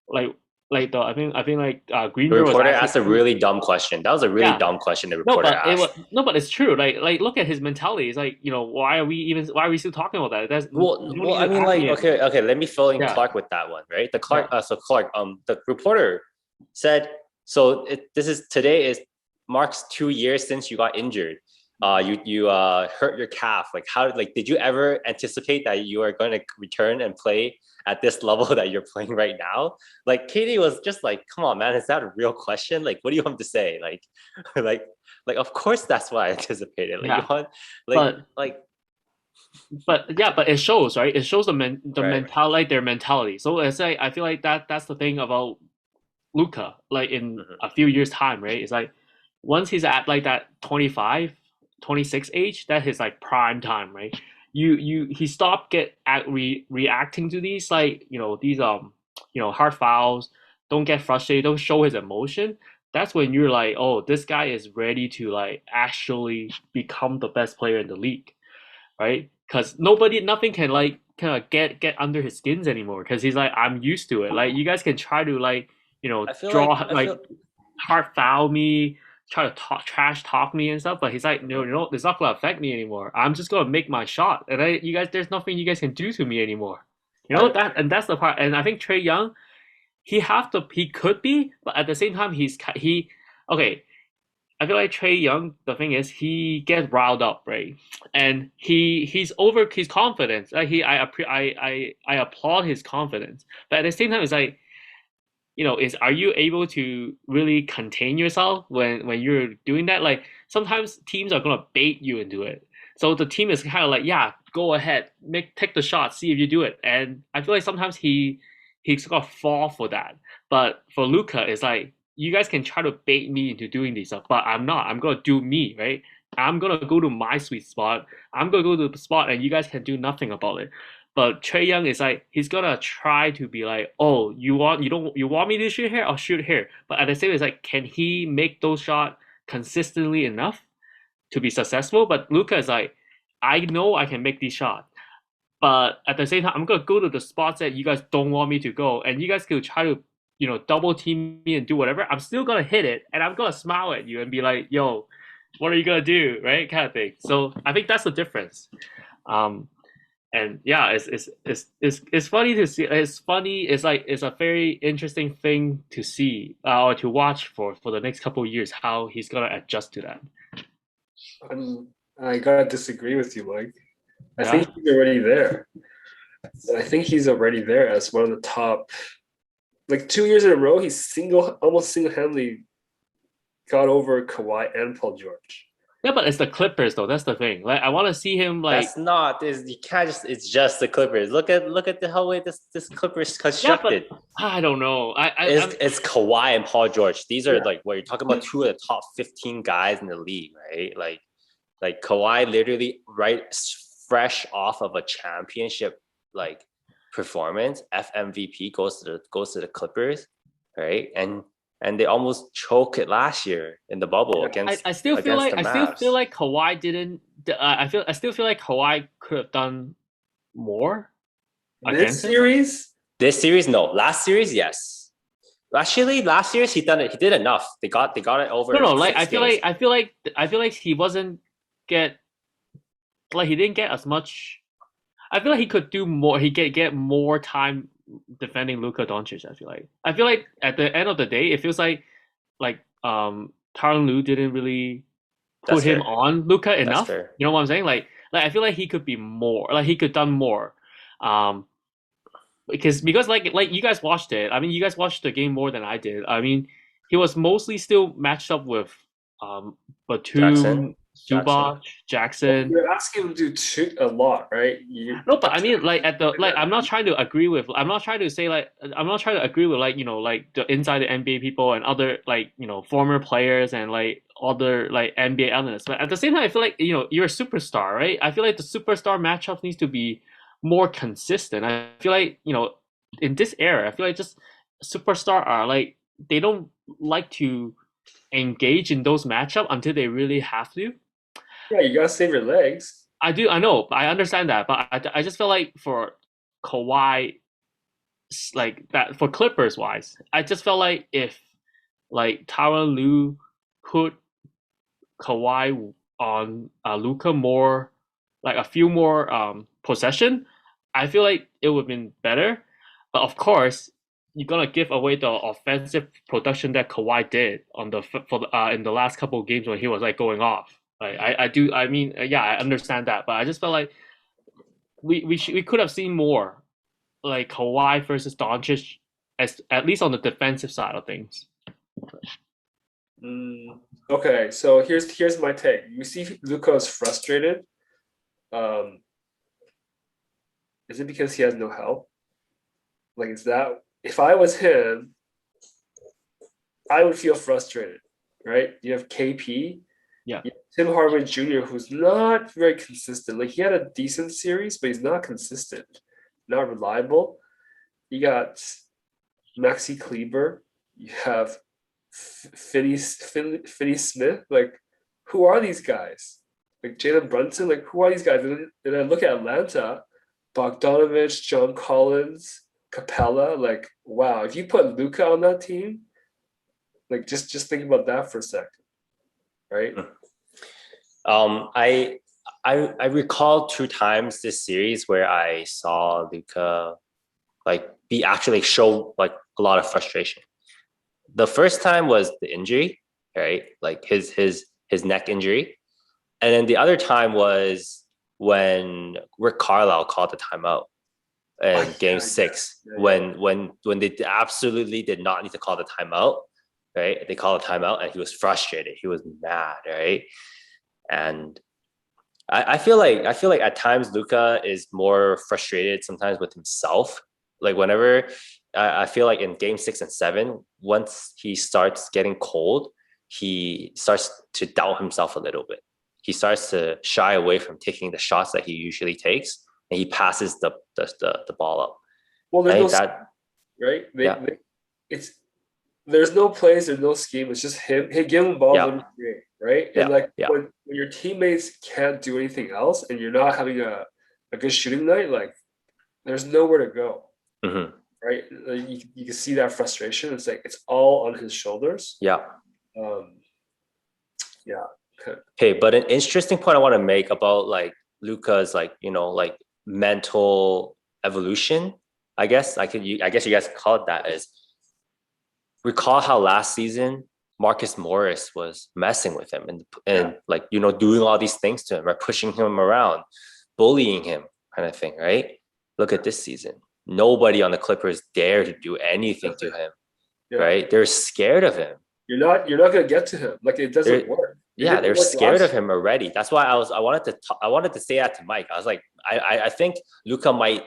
[SPEAKER 3] like like the I think like
[SPEAKER 1] The
[SPEAKER 3] Greenberg was
[SPEAKER 1] reporter
[SPEAKER 3] asking
[SPEAKER 1] asked a
[SPEAKER 3] him.
[SPEAKER 1] really dumb question. That was a really
[SPEAKER 3] Yeah,
[SPEAKER 1] dumb question the
[SPEAKER 3] no,
[SPEAKER 1] reporter
[SPEAKER 3] but it was
[SPEAKER 1] asked.
[SPEAKER 3] no, but it's true. Like look at his mentality. It's like why are we still talking about that? That's you don't
[SPEAKER 1] Well,
[SPEAKER 3] need
[SPEAKER 1] I
[SPEAKER 3] to
[SPEAKER 1] mean,
[SPEAKER 3] ask
[SPEAKER 1] like,
[SPEAKER 3] me
[SPEAKER 1] okay,
[SPEAKER 3] anymore.
[SPEAKER 1] okay. Let me fill in
[SPEAKER 3] Yeah,
[SPEAKER 1] Clark with that one, right?
[SPEAKER 3] yeah.
[SPEAKER 1] So Clark, the reporter said, so this is today is marks 2 years since you got injured. You hurt your calf. Like, how, like, did you ever anticipate that you are going to return and play at this level that you're playing right now? Like, Katie was just like, come on, man, is that a real question? Like, what do you want to say? Like, like, of course that's what I anticipated. Like, you
[SPEAKER 3] Yeah,
[SPEAKER 1] want,
[SPEAKER 3] but
[SPEAKER 1] like,
[SPEAKER 3] yeah, but it shows, right? It shows the
[SPEAKER 1] right,
[SPEAKER 3] mentality, like their mentality. So it's like I feel like that's the thing about Luka, like in
[SPEAKER 1] mm-hmm.
[SPEAKER 3] a few years time, right? It's like once he's at like that 25, 26 age, that is like prime time, right? He stopped reacting to these like these hard fouls. Don't get frustrated. Don't show his emotion. That's when you're like, oh, this guy is ready to like actually become the best player in the league, right? Because nothing can like kind of get under his skins anymore. Because he's like, I'm used to it. Like you guys can try to like draw
[SPEAKER 1] I feel
[SPEAKER 3] like hard foul me, try to trash talk me and stuff. But he's like, no, it's not gonna affect me anymore. I'm just gonna make my shot, and you guys, there's nothing you guys can do to me anymore. And that's the part. And I think Trey Young, he could be, but at the same time, okay. I feel like Trey Young, the thing is, he gets riled up, right? And he's over his confidence. Like I applaud his confidence, but at the same time, it's like are you able to really contain yourself when you're doing that? Like sometimes teams are gonna bait you into it. So the team is kind of like, yeah, go ahead, take the shot, see if you do it. And I feel like sometimes he's gonna fall for that. But for Luka, it's like you guys can try to bait me into doing this stuff, but I'm not. I'm gonna do me, right? I'm gonna go to my sweet spot. I'm gonna go to the spot, and you guys can do nothing about it. But Trey Young is like he's gonna try to be like, oh, you want me to shoot here? I'll shoot here. But at the same time, it's like, can he make those shots consistently enough to be successful? But Luka is like, I know I can make these shots, but at the same time, I'm gonna go to the spots that you guys don't want me to go, and you guys could try to double team me and do whatever. I'm still gonna hit it, and I'm gonna smile at you and be like, yo, what are you gonna do, right? Kind of thing. So I think that's the difference. Um, and yeah, it's funny to see. It's funny. It's like it's a very interesting thing to see or to watch for the next couple of years how he's gonna adjust to that.
[SPEAKER 2] I gotta disagree with you, Mike. I
[SPEAKER 3] Yeah,
[SPEAKER 2] think he's already there. I think he's already there as one of the top. Like 2 years in a row, he's almost single-handedly got over Kawhi and Paul George.
[SPEAKER 3] yeah, but it's the Clippers though. That's the thing. Like I want to see him like
[SPEAKER 1] that's not is you can't just it's just the Clippers. Look at the whole way this Clippers
[SPEAKER 3] yeah, but
[SPEAKER 1] constructed.
[SPEAKER 3] I don't know.
[SPEAKER 1] It's Kawhi and Paul George. These are
[SPEAKER 2] Yeah.
[SPEAKER 1] like what you're talking about, two of the top 15 guys in the league, right? Like Kawhi literally right fresh off of a championship like performance, FMVP goes to the Clippers, right? And they almost choke it last year in the bubble
[SPEAKER 2] Yeah.
[SPEAKER 3] I still feel
[SPEAKER 1] against
[SPEAKER 3] like
[SPEAKER 1] the Mavs.
[SPEAKER 3] Kawhi didn't. I still feel like Kawhi could have done more
[SPEAKER 2] This
[SPEAKER 3] against him.
[SPEAKER 2] series,
[SPEAKER 1] This series, no. Last series, yes. Actually, last series he done it. He did enough. They got it over.
[SPEAKER 3] No, like
[SPEAKER 1] 6 games.
[SPEAKER 3] I feel like he wasn't get like he didn't get as much. I feel like he could do more. He get more time defending Luka Doncic. I feel like at the end of the day, it feels like Tyronn Lue didn't really
[SPEAKER 1] That's
[SPEAKER 3] put him
[SPEAKER 1] fair.
[SPEAKER 3] on Luka
[SPEAKER 1] That's
[SPEAKER 3] enough.
[SPEAKER 1] fair.
[SPEAKER 3] You know what I'm saying? Like I feel like he could be more. Like he could done more. Um, because like you guys watched it. I mean, you guys watched the game more than I did. I mean, he was mostly still matched up with
[SPEAKER 1] Jackson.
[SPEAKER 3] Batum, Zubac, Jackson.
[SPEAKER 2] you're asking him to do a lot, right?
[SPEAKER 3] No, but I mean, like at the like, I'm not trying to agree with. I'm not trying to say like I'm not trying to agree with like like the inside the NBA people and other like former players and like other like NBA analysts. But at the same time, I feel like you're a superstar, right? I feel like the superstar matchup needs to be more consistent. I feel like in this era, I feel like just superstar are like they don't like to engage in those matchup until they really have to.
[SPEAKER 2] Yeah, you gotta save your legs.
[SPEAKER 3] I do. I know. I understand that, but I just feel like for Kawhi, like that for Clippers wise. I just felt like if like Tyronn Lue put Kawhi on Luka more, like a few more possession, I feel like it would have been better. But of course, you're gonna give away the offensive production that Kawhi did on the for the, in the last couple of games when he was like going off. Like I do I mean yeah, I understand that, but I just felt like we could have seen more like Kawhi versus Doncic, as at least on the defensive side of things.
[SPEAKER 2] Okay, so here's my take. You see Luka is frustrated. Um, is it because he has no help? Like, is that if I was him, I would feel frustrated, right? You have KP,
[SPEAKER 3] Yeah.
[SPEAKER 2] you have Tim Hardaway Jr., who's not very consistent. Like he had a decent series, but he's not consistent, not reliable. You got Maxi Kleber. You have Finney Smith. Like, who are these guys? Like Jalen Brunson. Like, who are these guys? And then I look at Atlanta, Bogdanovich, John Collins, Capella. Like, wow, if you put Luka on that team, like just think about that for a second, right?
[SPEAKER 1] I I recall 2 times this series where I saw Luka like be actually show like a lot of frustration. The first time was the injury, right? Like his neck injury, and then the other time was when Rick Carlisle called the timeout in Game Six when they absolutely did not need to call the timeout, right? They called a timeout, and he was frustrated. He was mad, right? And I feel like at times Luka is more frustrated sometimes with himself. Like whenever I feel like in Game 6 and 7, once he starts getting cold, he starts to doubt himself a little bit. He starts to shy away from taking the shots that he usually takes, and he passes the ball up.
[SPEAKER 2] Well, there's
[SPEAKER 1] I
[SPEAKER 2] no
[SPEAKER 1] think that
[SPEAKER 2] right.
[SPEAKER 1] yeah
[SPEAKER 2] It's there's no plays, there's no scheme. It's just him. Hey, give him the ball, let
[SPEAKER 1] yeah
[SPEAKER 2] him create, right? And
[SPEAKER 1] yeah
[SPEAKER 2] like
[SPEAKER 1] yeah
[SPEAKER 2] when your teammates can't do anything else, and you're not having a good shooting night, like there's nowhere to go,
[SPEAKER 1] hmm
[SPEAKER 2] right? Like, you can see that frustration. It's like it's all on his shoulders.
[SPEAKER 1] yeah.
[SPEAKER 2] Um, yeah.
[SPEAKER 1] Okay, but an interesting point I want to make about like Luca's like like mental evolution, I guess you guys could call it that, is recall how last season Marcus Morris was messing with him and like doing all these things to him, right? Pushing him around, bullying him, kind of thing, right? Look at this season. Nobody on the Clippers dare to do anything to him,
[SPEAKER 2] Yeah.
[SPEAKER 1] right? They're scared of him.
[SPEAKER 2] You're not gonna get to him. Like it doesn't
[SPEAKER 1] They're
[SPEAKER 2] work. It
[SPEAKER 1] yeah,
[SPEAKER 2] didn't
[SPEAKER 1] they're
[SPEAKER 2] work
[SPEAKER 1] scared
[SPEAKER 2] last
[SPEAKER 1] of
[SPEAKER 2] year.
[SPEAKER 1] him already. That's why I wanted to say that to Mike. I was like, I think Luka might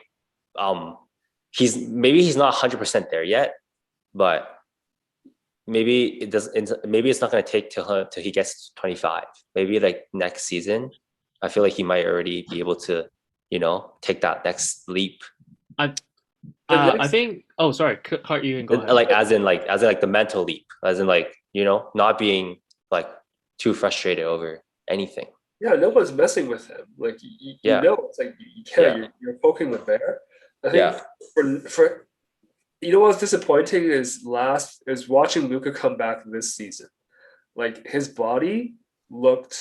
[SPEAKER 1] maybe he's not 100% there yet, but maybe it's not going to take till he gets 25. Maybe like next season, I feel like he might already be able to take that next leap.
[SPEAKER 3] I
[SPEAKER 2] The
[SPEAKER 3] I
[SPEAKER 2] next
[SPEAKER 3] think. Oh, sorry, Cart, you can go ahead.
[SPEAKER 1] Like as in like the mental leap, as in like not being like too frustrated over anything.
[SPEAKER 2] Yeah, no one's messing with him. Like
[SPEAKER 1] Yeah,
[SPEAKER 2] it's like you can't.
[SPEAKER 1] yeah,
[SPEAKER 2] You're poking the bear. I think
[SPEAKER 1] yeah.
[SPEAKER 2] for what's disappointing is watching Luka come back this season. Like his body looked,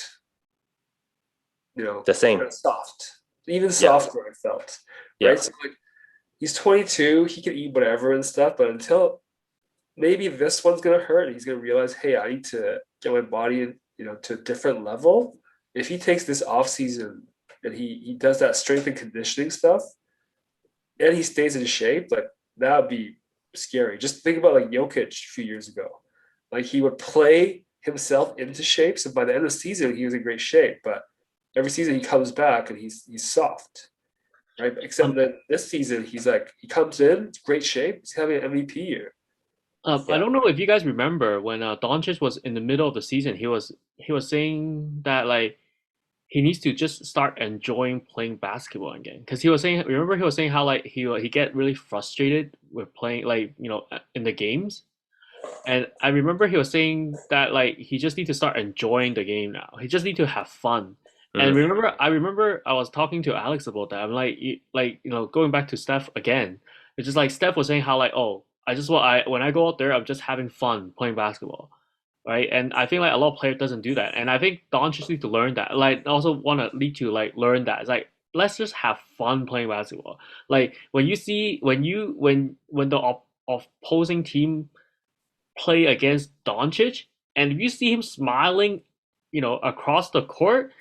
[SPEAKER 1] The same.
[SPEAKER 2] soft, even
[SPEAKER 1] Yeah,
[SPEAKER 2] softer. I felt
[SPEAKER 1] yeah.
[SPEAKER 2] right. So like he's 22, he can eat whatever and stuff, but until maybe this one's gonna hurt, and he's gonna realize, hey, I need to get my body, to a different level. If he takes this off season and he does that strength and conditioning stuff, and he stays in shape, like that would be scary. Just think about like Jokic a few years ago. Like he would play himself into shape. So by the end of the season, he was in great shape. But every season he comes back and he's soft. Right. Except that this season he comes in, great shape, he's having an MVP year.
[SPEAKER 3] I
[SPEAKER 1] Yeah.
[SPEAKER 3] don't know if you guys remember when Doncic was in the middle of the season. He was saying that like he needs to just start enjoying playing basketball again. Because he was saying, remember he was saying how like he get really frustrated with playing like in the games. And I remember he was saying that like he just need to start enjoying the game now. He just need to have fun. And
[SPEAKER 1] Mhm.
[SPEAKER 3] I remember I was talking to Alex about that. I'm like, going back to Steph again. It's just like Steph was saying how like, oh, when I go out there, I'm just having fun playing basketball, right? And I think like a lot of players doesn't do that, and I think Doncic need to learn that. Like, I also want to lead to like learn that. It's like let's just have fun playing basketball. Like when you see when the opposing team play against Doncic, and if you see him smiling, across the court,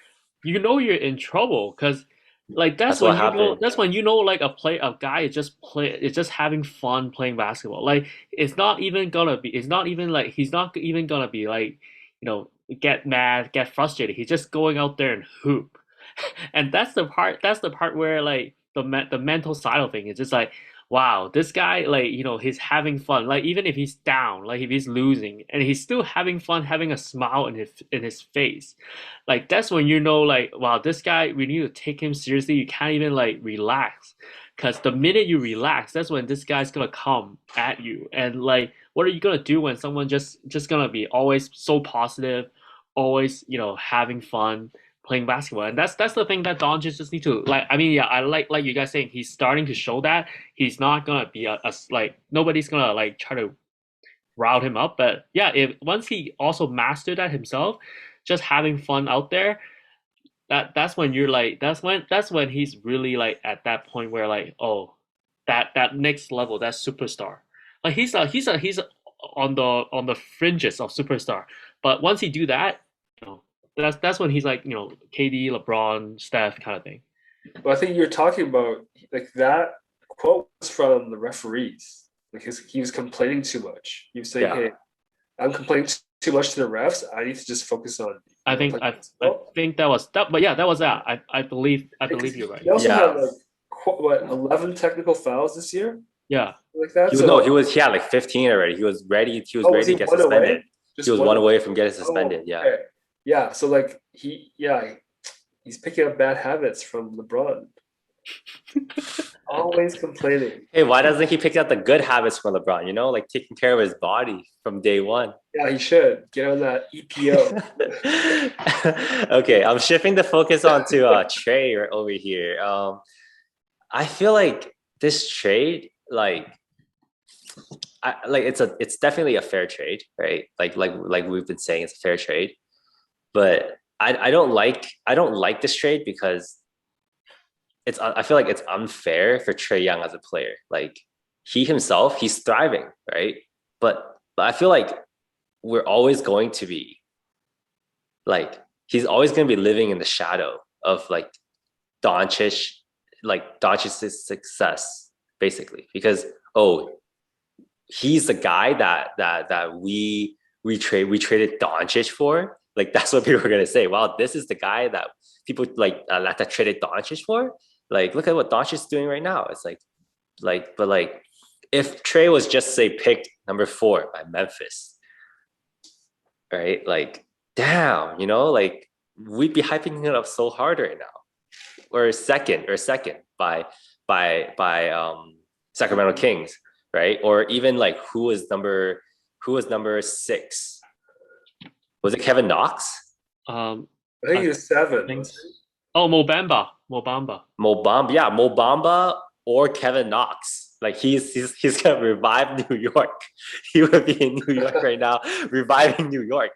[SPEAKER 3] you know you're in trouble because like
[SPEAKER 1] That's what happened.
[SPEAKER 3] that's when you know like a guy is just having fun playing basketball. Like it's not even like he's not even gonna be like, get mad, get frustrated. He's just going out there and hoop. And that's the part where like the mental side of thing is just like, wow, this guy, like, he's having fun. Like, even if he's down, like if he's losing, and he's still having fun, having a smile in his face. Like, that's when you know, like, wow, this guy, we need to take him seriously. You can't even like relax. Because the minute you relax, that's when this guy's gonna come at you. And like, what are you gonna do when someone just gonna be always so positive, always, having fun playing basketball? And that's the thing that Doncic just need to like. I mean, yeah, I like you guys saying he's starting to show that he's not gonna be like, nobody's gonna like try to route him up. But yeah, if once he also mastered that himself, just having fun out there, that's when you're like, that's when he's really like at that point where like, oh, that next level, that superstar. Like he's on the fringes of superstar. But once he do that, that's when he's like, KD, LeBron, Steph kind of thing.
[SPEAKER 2] But I think you're talking about like that quote was from the referees because he was complaining too much. He was saying,
[SPEAKER 1] Yeah.
[SPEAKER 2] "Hey, I'm complaining too much to the refs. I need to just focus on."
[SPEAKER 3] I think that was that, but yeah, that was that. I believe you're right.
[SPEAKER 2] He also
[SPEAKER 1] Yeah.
[SPEAKER 2] had like what 11 technical fouls this year,
[SPEAKER 3] Yeah,
[SPEAKER 2] like that.
[SPEAKER 1] He had like 15 already. He was ready
[SPEAKER 2] was
[SPEAKER 1] to
[SPEAKER 2] he
[SPEAKER 1] get
[SPEAKER 2] one away?
[SPEAKER 1] suspended.
[SPEAKER 2] Just
[SPEAKER 1] He was one away from getting
[SPEAKER 2] Oh,
[SPEAKER 1] suspended. Yeah.
[SPEAKER 2] okay. Yeah. So like he's picking up bad habits from LeBron. Always complaining.
[SPEAKER 1] Hey, why doesn't he pick up the good habits from LeBron? Like taking care of his body from day one.
[SPEAKER 2] Yeah, he should get on that EPO.
[SPEAKER 1] Okay, I'm shifting the focus onto Trae over here. I feel like this trade, it's definitely a fair trade, right? Like we've been saying, it's a fair trade. But I don't like this trade because I feel like it's unfair for Trae Young as a player. Like he himself, he's thriving, right? But I feel like we're always going to be like, he's always going to be living in the shadow of like Doncic's success, basically, because he's the guy that we traded Doncic for. Like that's what people are gonna say. Wow, this is the guy that people like that traded Doncic for. Like, look at what Doncic is doing right now. It's but if Trae was just say picked number 4 by Memphis, right? Like, damn, like we'd be hyping it up so hard right now. Or second by Sacramento Kings, right? Or even like who was number 6? Was it Kevin Knox?
[SPEAKER 2] I think he was 7.
[SPEAKER 3] Oh, Mobamba.
[SPEAKER 1] Yeah, Mobamba or Kevin Knox. Like he's gonna revive New York. He would be in New York right now, reviving New York.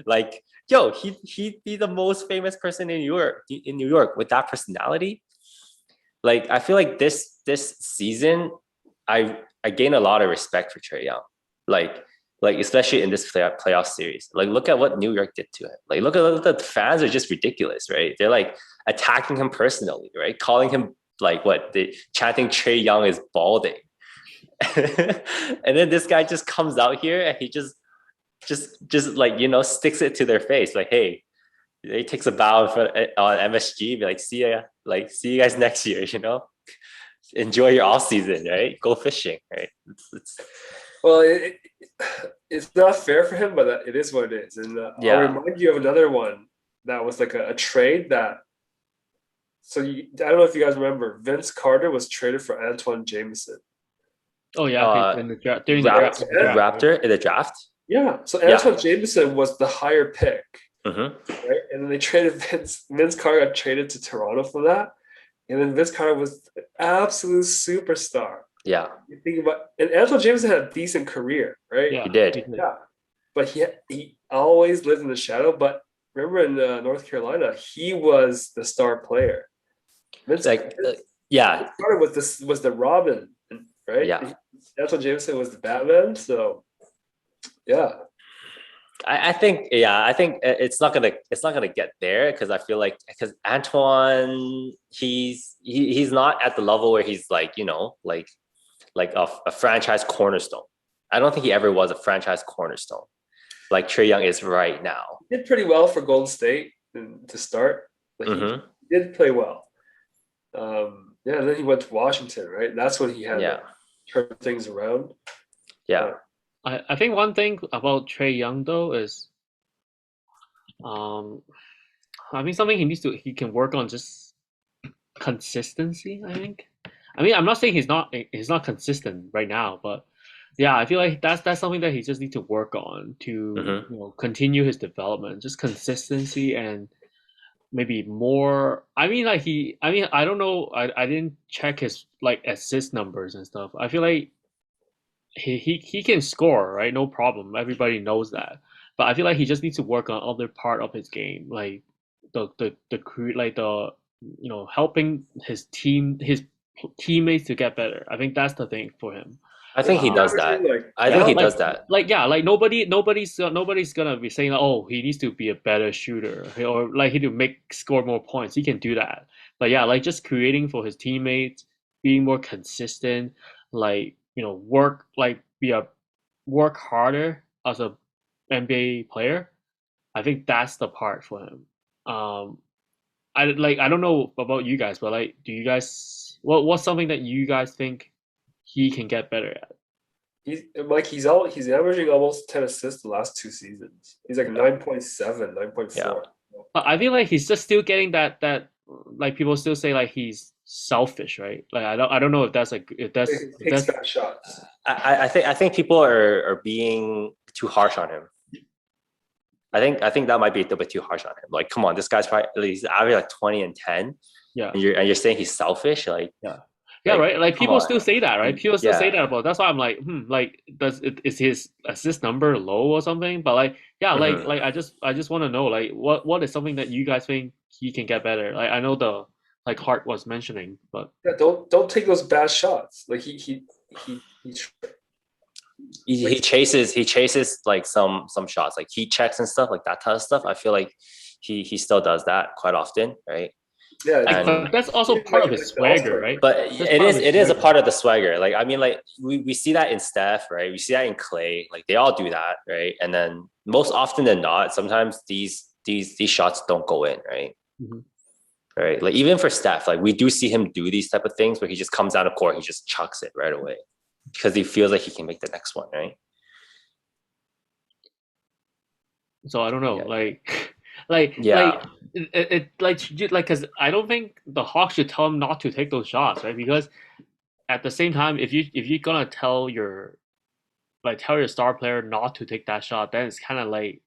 [SPEAKER 1] Like, yo, he'd be the most famous person in New York with that personality. Like, I feel like this season, I gain a lot of respect for Trae Young. Like especially in this playoff series. Like, look at what New York did to him. Like, look at the fans are just ridiculous, right? They're like attacking him personally, right? Calling him like chanting Trae Young is balding. And then this guy just comes out here and he just like, sticks it to their face. Like, hey, he takes a bow on MSG, be like, see you guys next year, enjoy your off season, right? Go fishing, right?
[SPEAKER 2] Well, it's not fair for him, but it is what it is. And I'll remind you of another one that was like a trade that. So I don't know if you guys remember, Vince Carter was traded for Antoine Jameson.
[SPEAKER 3] Oh yeah, during the draft.
[SPEAKER 1] Raptor in the draft.
[SPEAKER 2] Yeah, so Antoine Jameson was the higher pick, right? And then they traded Vince Carter got traded to Toronto for that, and then Vince Carter was an absolute superstar.
[SPEAKER 1] Yeah,
[SPEAKER 2] You think about, and Antoine Jameson had a decent career, right?
[SPEAKER 3] Yeah,
[SPEAKER 1] he did.
[SPEAKER 2] Yeah, but he always lived in the shadow. But remember in North Carolina, he was the star player. Vince,
[SPEAKER 1] Like,
[SPEAKER 2] Vince
[SPEAKER 1] yeah,
[SPEAKER 2] started with this was the Robin, right?
[SPEAKER 1] yeah.
[SPEAKER 2] Antoine Jameson was the Batman. So yeah,
[SPEAKER 1] I think it's not gonna get there because I feel like because Antoine he's not at the level where he's like like a franchise cornerstone. I don't think he ever was a franchise cornerstone like Trae Young is right now.
[SPEAKER 2] he did pretty well for Golden State to start. Like
[SPEAKER 1] Mm-hmm.
[SPEAKER 2] he did play well. Yeah, and then he went to Washington, right? That's when he had
[SPEAKER 1] Yeah,
[SPEAKER 2] to turn things around.
[SPEAKER 1] yeah.
[SPEAKER 3] I think one thing about Trae Young though is I mean something he can work on just consistency, I think. I mean, I'm not saying he's not consistent right now, but yeah, I feel like that's something that he just needs to work on to,
[SPEAKER 1] Mm-hmm.
[SPEAKER 3] continue his development, just consistency and maybe more. I mean, I don't know. I didn't check his like assist numbers and stuff. I feel like he can score, right? No problem. Everybody knows that. But I feel like he just needs to work on other part of his game, like like the helping his teammates to get better. I think that's the thing for him.
[SPEAKER 1] I think he does that. I think
[SPEAKER 3] Yeah,
[SPEAKER 1] he does that.
[SPEAKER 3] like nobody's gonna be saying, oh, he needs to be a better shooter or like he to score more points. He can do that, but yeah, like just creating for his teammates, being more consistent, like work harder as a NBA player. I think that's the part for him. Um, I don't know about you guys, but like, do you guys what's something that you guys think he can get better at?
[SPEAKER 2] He's averaging almost 10 assists the last 2 seasons. He's like 9.7,
[SPEAKER 1] Yeah.
[SPEAKER 2] 9.4.
[SPEAKER 3] I feel like he's just still getting that like people still say like he's selfish, right? Like I don't know if that's like
[SPEAKER 2] He
[SPEAKER 3] if
[SPEAKER 2] takes
[SPEAKER 3] that's
[SPEAKER 2] bad shots.
[SPEAKER 1] I think people are being too harsh on him. I think that might be a little bit too harsh on him. Like, come on, this guy's probably he's averaging like 20 and 10,
[SPEAKER 3] yeah.
[SPEAKER 1] and you're saying he's selfish, like
[SPEAKER 3] Yeah, right. Like
[SPEAKER 1] come
[SPEAKER 3] people
[SPEAKER 1] on.
[SPEAKER 3] still say that, right? People still say
[SPEAKER 1] Yeah.
[SPEAKER 3] that about. That's why I'm like, like is his assist number low or something? But like, yeah,
[SPEAKER 1] Mhm.
[SPEAKER 3] like I just want to know like what is something that you guys think he can get better? Like I know the like Hart was mentioning, but
[SPEAKER 2] Yeah, don't take those bad shots. Like he's
[SPEAKER 1] He
[SPEAKER 2] like
[SPEAKER 1] chases like some shots, like heat checks and stuff, like that kind of stuff. I feel like he still does that quite often, right?
[SPEAKER 2] yeah,
[SPEAKER 3] like
[SPEAKER 1] And
[SPEAKER 3] but that's also
[SPEAKER 2] he's
[SPEAKER 3] part of
[SPEAKER 2] like
[SPEAKER 3] his
[SPEAKER 2] the All-Star
[SPEAKER 3] swagger,
[SPEAKER 2] game.
[SPEAKER 3] right?
[SPEAKER 1] but
[SPEAKER 3] That's part of his
[SPEAKER 1] it is a
[SPEAKER 3] swagger.
[SPEAKER 1] part of the swagger. Like I mean, like we see that in Steph, right? We see that in Clay. Like they all do that, right? And then most often than not, sometimes these shots don't go in, right?
[SPEAKER 3] Mhm.
[SPEAKER 1] Right. Like even for Steph, like we do see him do these type of things where he just comes out of court, he just chucks it right away because he feels like he can make the next one, right?
[SPEAKER 3] So I don't know,
[SPEAKER 1] Yeah.
[SPEAKER 3] like like
[SPEAKER 1] Yeah.
[SPEAKER 3] because I don't think the Hawks should tell him not to take those shots, right? Because at the same time, if you're gonna tell your star player not to take that shot, then it's kind of like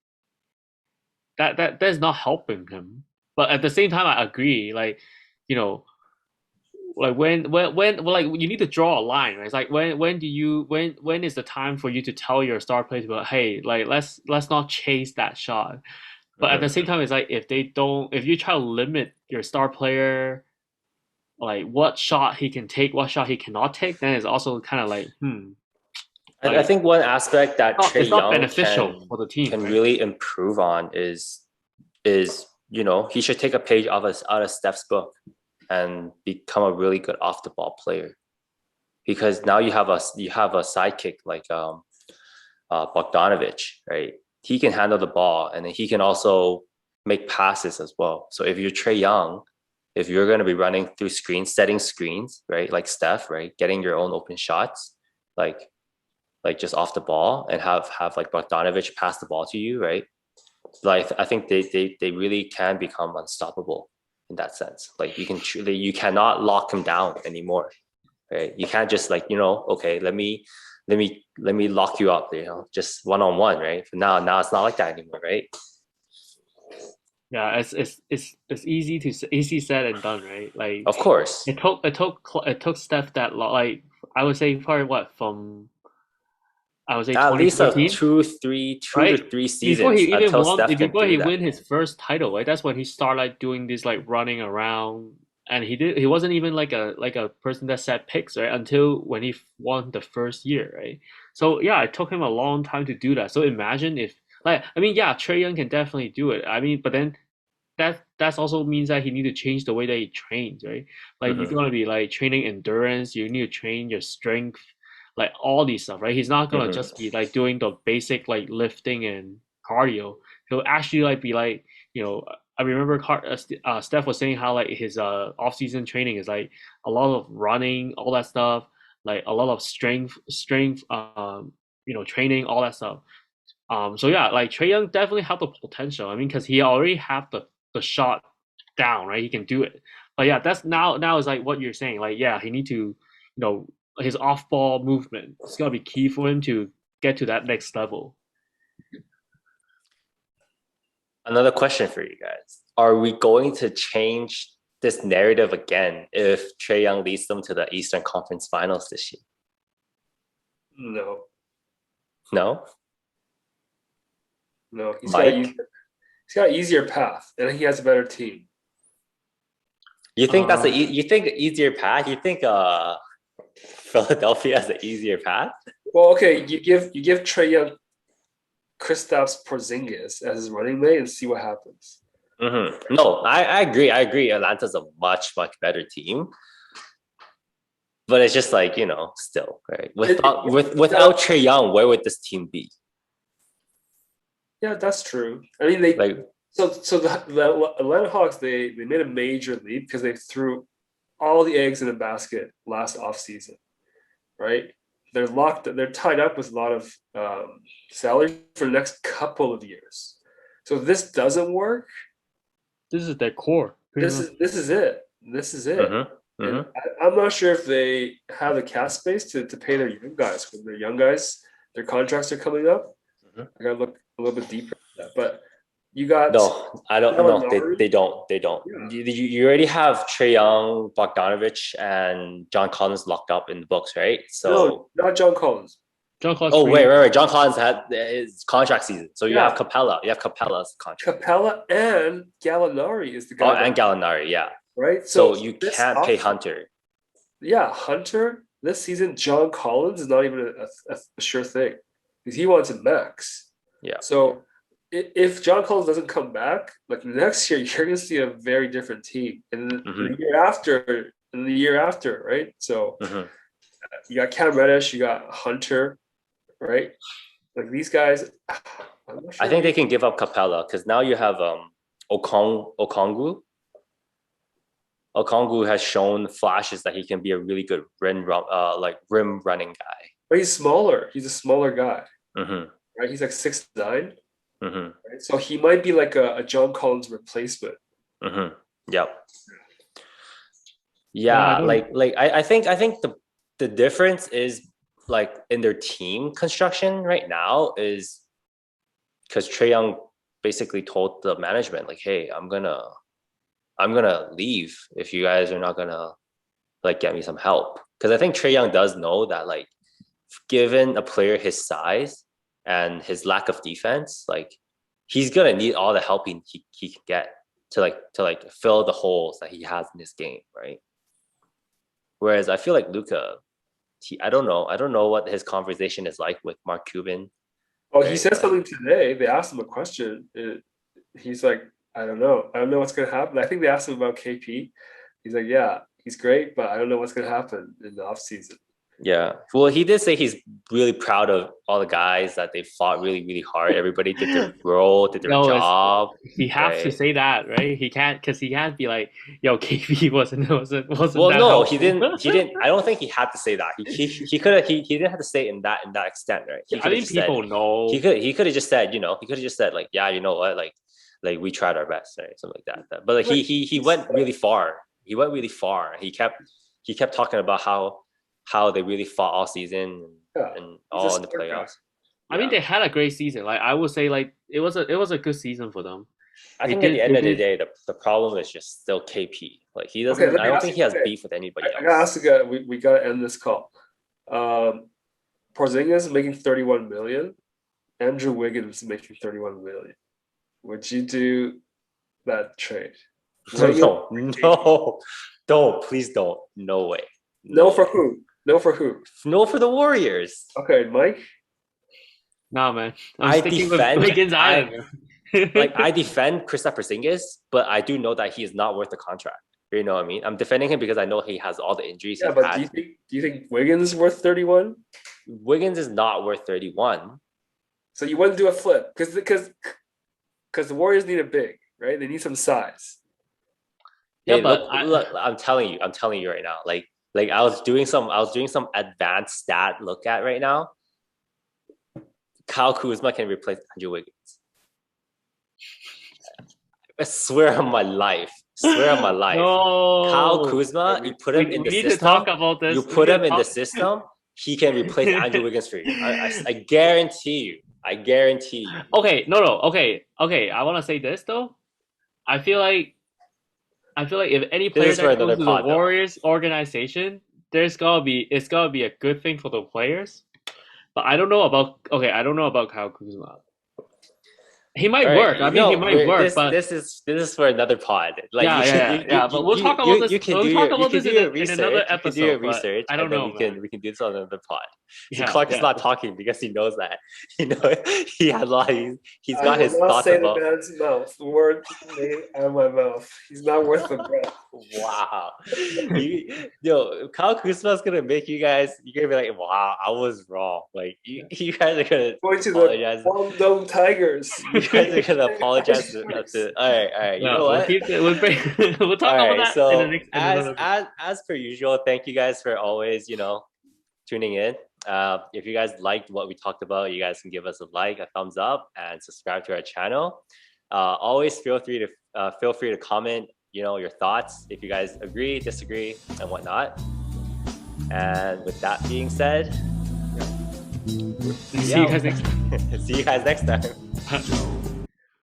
[SPEAKER 3] that's not helping him. But at the same time, I agree. Like, you know, like well, like you need to draw a line, right? It's like when is the time for you to tell your star player to be like, hey, like let's not chase that shot. But at the
[SPEAKER 1] Mhm.
[SPEAKER 3] same time, it's like if you try to limit your star player, like what shot he can take, what shot he cannot take, then it's also kind of like
[SPEAKER 1] I
[SPEAKER 3] like
[SPEAKER 1] think one aspect that
[SPEAKER 3] it's
[SPEAKER 1] Trey
[SPEAKER 3] not
[SPEAKER 1] Young
[SPEAKER 3] beneficial for the team,
[SPEAKER 1] can
[SPEAKER 3] right?
[SPEAKER 1] really improve on is he should take a page out of Steph's book and become a really good off the ball player because now you have a sidekick like Bogdanovich, right? He can handle the ball and then he can also make passes as well. So if you're Trey Young, if you're going to be running through screens, setting screens, right, like Steph, right, getting your own open shots, like just off the ball and have like Bogdanovich pass the ball to you, right? Like I think they really can become unstoppable in that sense. Like you cannot lock him down anymore, right? You can't just like okay, let me lock you up, just one on one, right? But now it's not like that anymore, right?
[SPEAKER 3] Yeah, it's easy said and done, right? Like
[SPEAKER 1] Of course,
[SPEAKER 3] it took Steph that like I would say probably what from I would say
[SPEAKER 1] At least a
[SPEAKER 3] 2014,
[SPEAKER 1] two to
[SPEAKER 3] right?
[SPEAKER 1] three
[SPEAKER 3] Before
[SPEAKER 1] seasons
[SPEAKER 3] he even
[SPEAKER 1] until
[SPEAKER 3] won,
[SPEAKER 1] Steph can
[SPEAKER 3] before he
[SPEAKER 1] do that.
[SPEAKER 3] win his first title, right? That's when he started like doing this like running around, and he wasn't even like a person that set picks, right? Until when he won the first year, right? So yeah, it took him a long time to do that. So imagine if like I mean, yeah, Trey Young can definitely do it. I mean, but then that's also means that he need to change the way that he trains, right? Like you're
[SPEAKER 1] Mm-hmm.
[SPEAKER 3] gonna be like training endurance, you need to train your strength, like all these stuff, right? He's not gonna
[SPEAKER 1] Mm-hmm.
[SPEAKER 3] just be like doing the basic like lifting and cardio. He'll actually like be like, you know, I remember Steph was saying how like his off season training is like a lot of running, all that stuff, like a lot of strength, training, all that stuff. So yeah, like Trey Young definitely have the potential. I mean, because he already have the shot down, right? He can do it. But yeah, that's now is like what you're saying. Like yeah, he need to, his off ball movement. It's gonna be key for him to get to that next level.
[SPEAKER 1] Another question for you guys: are we going to change this narrative again if Trae Young leads them to the Eastern Conference Finals this year?
[SPEAKER 2] No,
[SPEAKER 1] No,
[SPEAKER 2] no.
[SPEAKER 1] Mike.
[SPEAKER 2] He's got an easier path, and he has a better team.
[SPEAKER 1] You think that's you think easier path? You think Philadelphia has an easier path?
[SPEAKER 2] Well, okay, you give Trey Young Kristaps Porzingis as his running mate and see what happens.
[SPEAKER 1] Mm-hmm. No, I agree. I agree. Atlanta's a much better team, but it's just like still right. Without Trae Young, where would this team be?
[SPEAKER 2] Yeah, that's true. I mean, the Atlanta Hawks they made a major leap because they threw all the eggs in a basket last offseason, right? They're tied up with a lot of salary for the next couple of years. So if this doesn't work,
[SPEAKER 3] this is their core.
[SPEAKER 2] This is it. This is it.
[SPEAKER 1] Mm-hmm. Mm-hmm.
[SPEAKER 2] I'm not sure if they have the cap space to pay their young guys. Because their young guys, their contracts are coming up.
[SPEAKER 1] Mm-hmm.
[SPEAKER 2] I gotta look a little bit deeper at that. But you got
[SPEAKER 1] I don't know. They don't. Yeah. You already have Trae Young, Bogdanovich, and John Collins locked up in the books, right? So
[SPEAKER 2] no, not John Collins.
[SPEAKER 3] John Collins.
[SPEAKER 1] Oh wait. John Collins had his contract season, so you have Capella. You have Capella's contract.
[SPEAKER 2] Capella and Gallinari is the guy.
[SPEAKER 1] Oh, and Gallinari, yeah.
[SPEAKER 2] Right.
[SPEAKER 1] So you can't pay Hunter.
[SPEAKER 2] Yeah, Hunter this season. John Collins is not even a sure thing because he wants a max.
[SPEAKER 1] Yeah.
[SPEAKER 2] So if John Collins doesn't come back, like next year, you're going to see a very different team, and the year after, right? So you got Cam Reddish, you got Hunter, right? Like these guys, I'm not sure.
[SPEAKER 1] I think they can give up Capella because now you have Okongwu. Okongwu has shown flashes that he can be a really good rim running guy.
[SPEAKER 2] But he's smaller. He's a smaller guy,
[SPEAKER 1] right?
[SPEAKER 2] He's like 6'9". Right? So he might be like a John Collins replacement.
[SPEAKER 1] Yep. Yeah, I think the difference is like in their team construction right now is because Trae Young basically told the management like, hey, I'm gonna leave if you guys are not gonna like get me some help. Because I think Trae Young does know that like given a player his size and his lack of defense, like he's gonna need all the help he can get to fill the holes that he has in his game, right? Whereas I feel like Luka, I don't know what his conversation is like with Mark Cuban.
[SPEAKER 2] Oh, he said something today. They asked him a question. He's like, I don't know what's gonna happen. I think they asked him about KP. He's like, yeah, he's great, but I don't know what's gonna happen in the offseason.
[SPEAKER 1] Yeah. Well, he did say he's really proud of all the guys that they fought really, really hard. Everybody did their role, did their job.
[SPEAKER 3] He has to say that, right? He can't be like, yo, KP wasn't.
[SPEAKER 1] Well,
[SPEAKER 3] that
[SPEAKER 1] no,
[SPEAKER 3] helpful.
[SPEAKER 1] he didn't. I don't think he had to say that. He didn't have to say it in that extent, right?
[SPEAKER 3] I think people know.
[SPEAKER 1] He could have just said, like, yeah, you know what, like we tried our best, right? Something like that. But like he went really far. He went really far. He kept talking about how they really fought all season and all in the playoffs.
[SPEAKER 3] I mean, they had a great season. Like I would say, like it was a good season for them.
[SPEAKER 1] I think at the end of the day, the problem is just still KP. Like he doesn't. I don't think he has beef with anybody else.
[SPEAKER 2] I gotta ask the guy. We gotta end this call. Porzingis making 31 million. Andrew Wiggins making 31 million. Would you do that trade?
[SPEAKER 1] No, don't. Please don't. No way.
[SPEAKER 2] No for who? No for who?
[SPEAKER 1] No for the Warriors.
[SPEAKER 2] Okay, Mike.
[SPEAKER 3] Nah, man.
[SPEAKER 1] I defend.
[SPEAKER 3] with Wiggins Island.
[SPEAKER 1] I defend Kristaps Porzingis, but I do know that he is not worth the contract. You know what I mean? I'm defending him because I know he has all the injuries.
[SPEAKER 2] Yeah, but do you think Wiggins is worth 31?
[SPEAKER 1] Wiggins is not worth 31.
[SPEAKER 2] So you wouldn't do a flip because the Warriors need a big, right? They need some size.
[SPEAKER 1] Yeah, hey, but look, I'm telling you right now. Like I was doing some advanced stat look at right now. Kyle Kuzma can replace Andrew Wiggins. I swear on my life.
[SPEAKER 3] No.
[SPEAKER 1] Kyle Kuzma, you put him in the system. We need to talk about this. You put him in the system, he can replace Andrew Wiggins for you. I guarantee you.
[SPEAKER 3] Okay, no. Okay. I want to say this though. I feel like if any player that goes to the Warriors organization, it's gotta be a good thing for the players. But I don't know about Kyle Kuzma. He might work. He might work. But
[SPEAKER 1] this is for another pod. Like,
[SPEAKER 3] but we'll talk about this. We'll talk about this in another episode.
[SPEAKER 1] You can do your research.
[SPEAKER 3] I don't know.
[SPEAKER 1] We can do this on another pod. So Clark is not talking because he knows that. He has a lot. He's got his thoughts about.
[SPEAKER 2] I will not say the man's mouth. The word made out of my mouth. He's not worth the breath.
[SPEAKER 1] Wow. Kyle Kuzma is gonna make you guys. You're gonna be like, wow, I was wrong. Like you guys are gonna
[SPEAKER 2] going to the Guangdong Tigers.
[SPEAKER 1] You guys are gonna apologize to all right. You know what?
[SPEAKER 3] We'll talk about that
[SPEAKER 1] so
[SPEAKER 3] in the next.
[SPEAKER 1] As per usual, thank you guys for always tuning in. If you guys liked what we talked about, you guys can give us a thumbs up, and subscribe to our channel. Always feel free to comment your thoughts if you guys agree, disagree, and whatnot. And with that being said,
[SPEAKER 3] see you guys next time.
[SPEAKER 1] See you guys next time.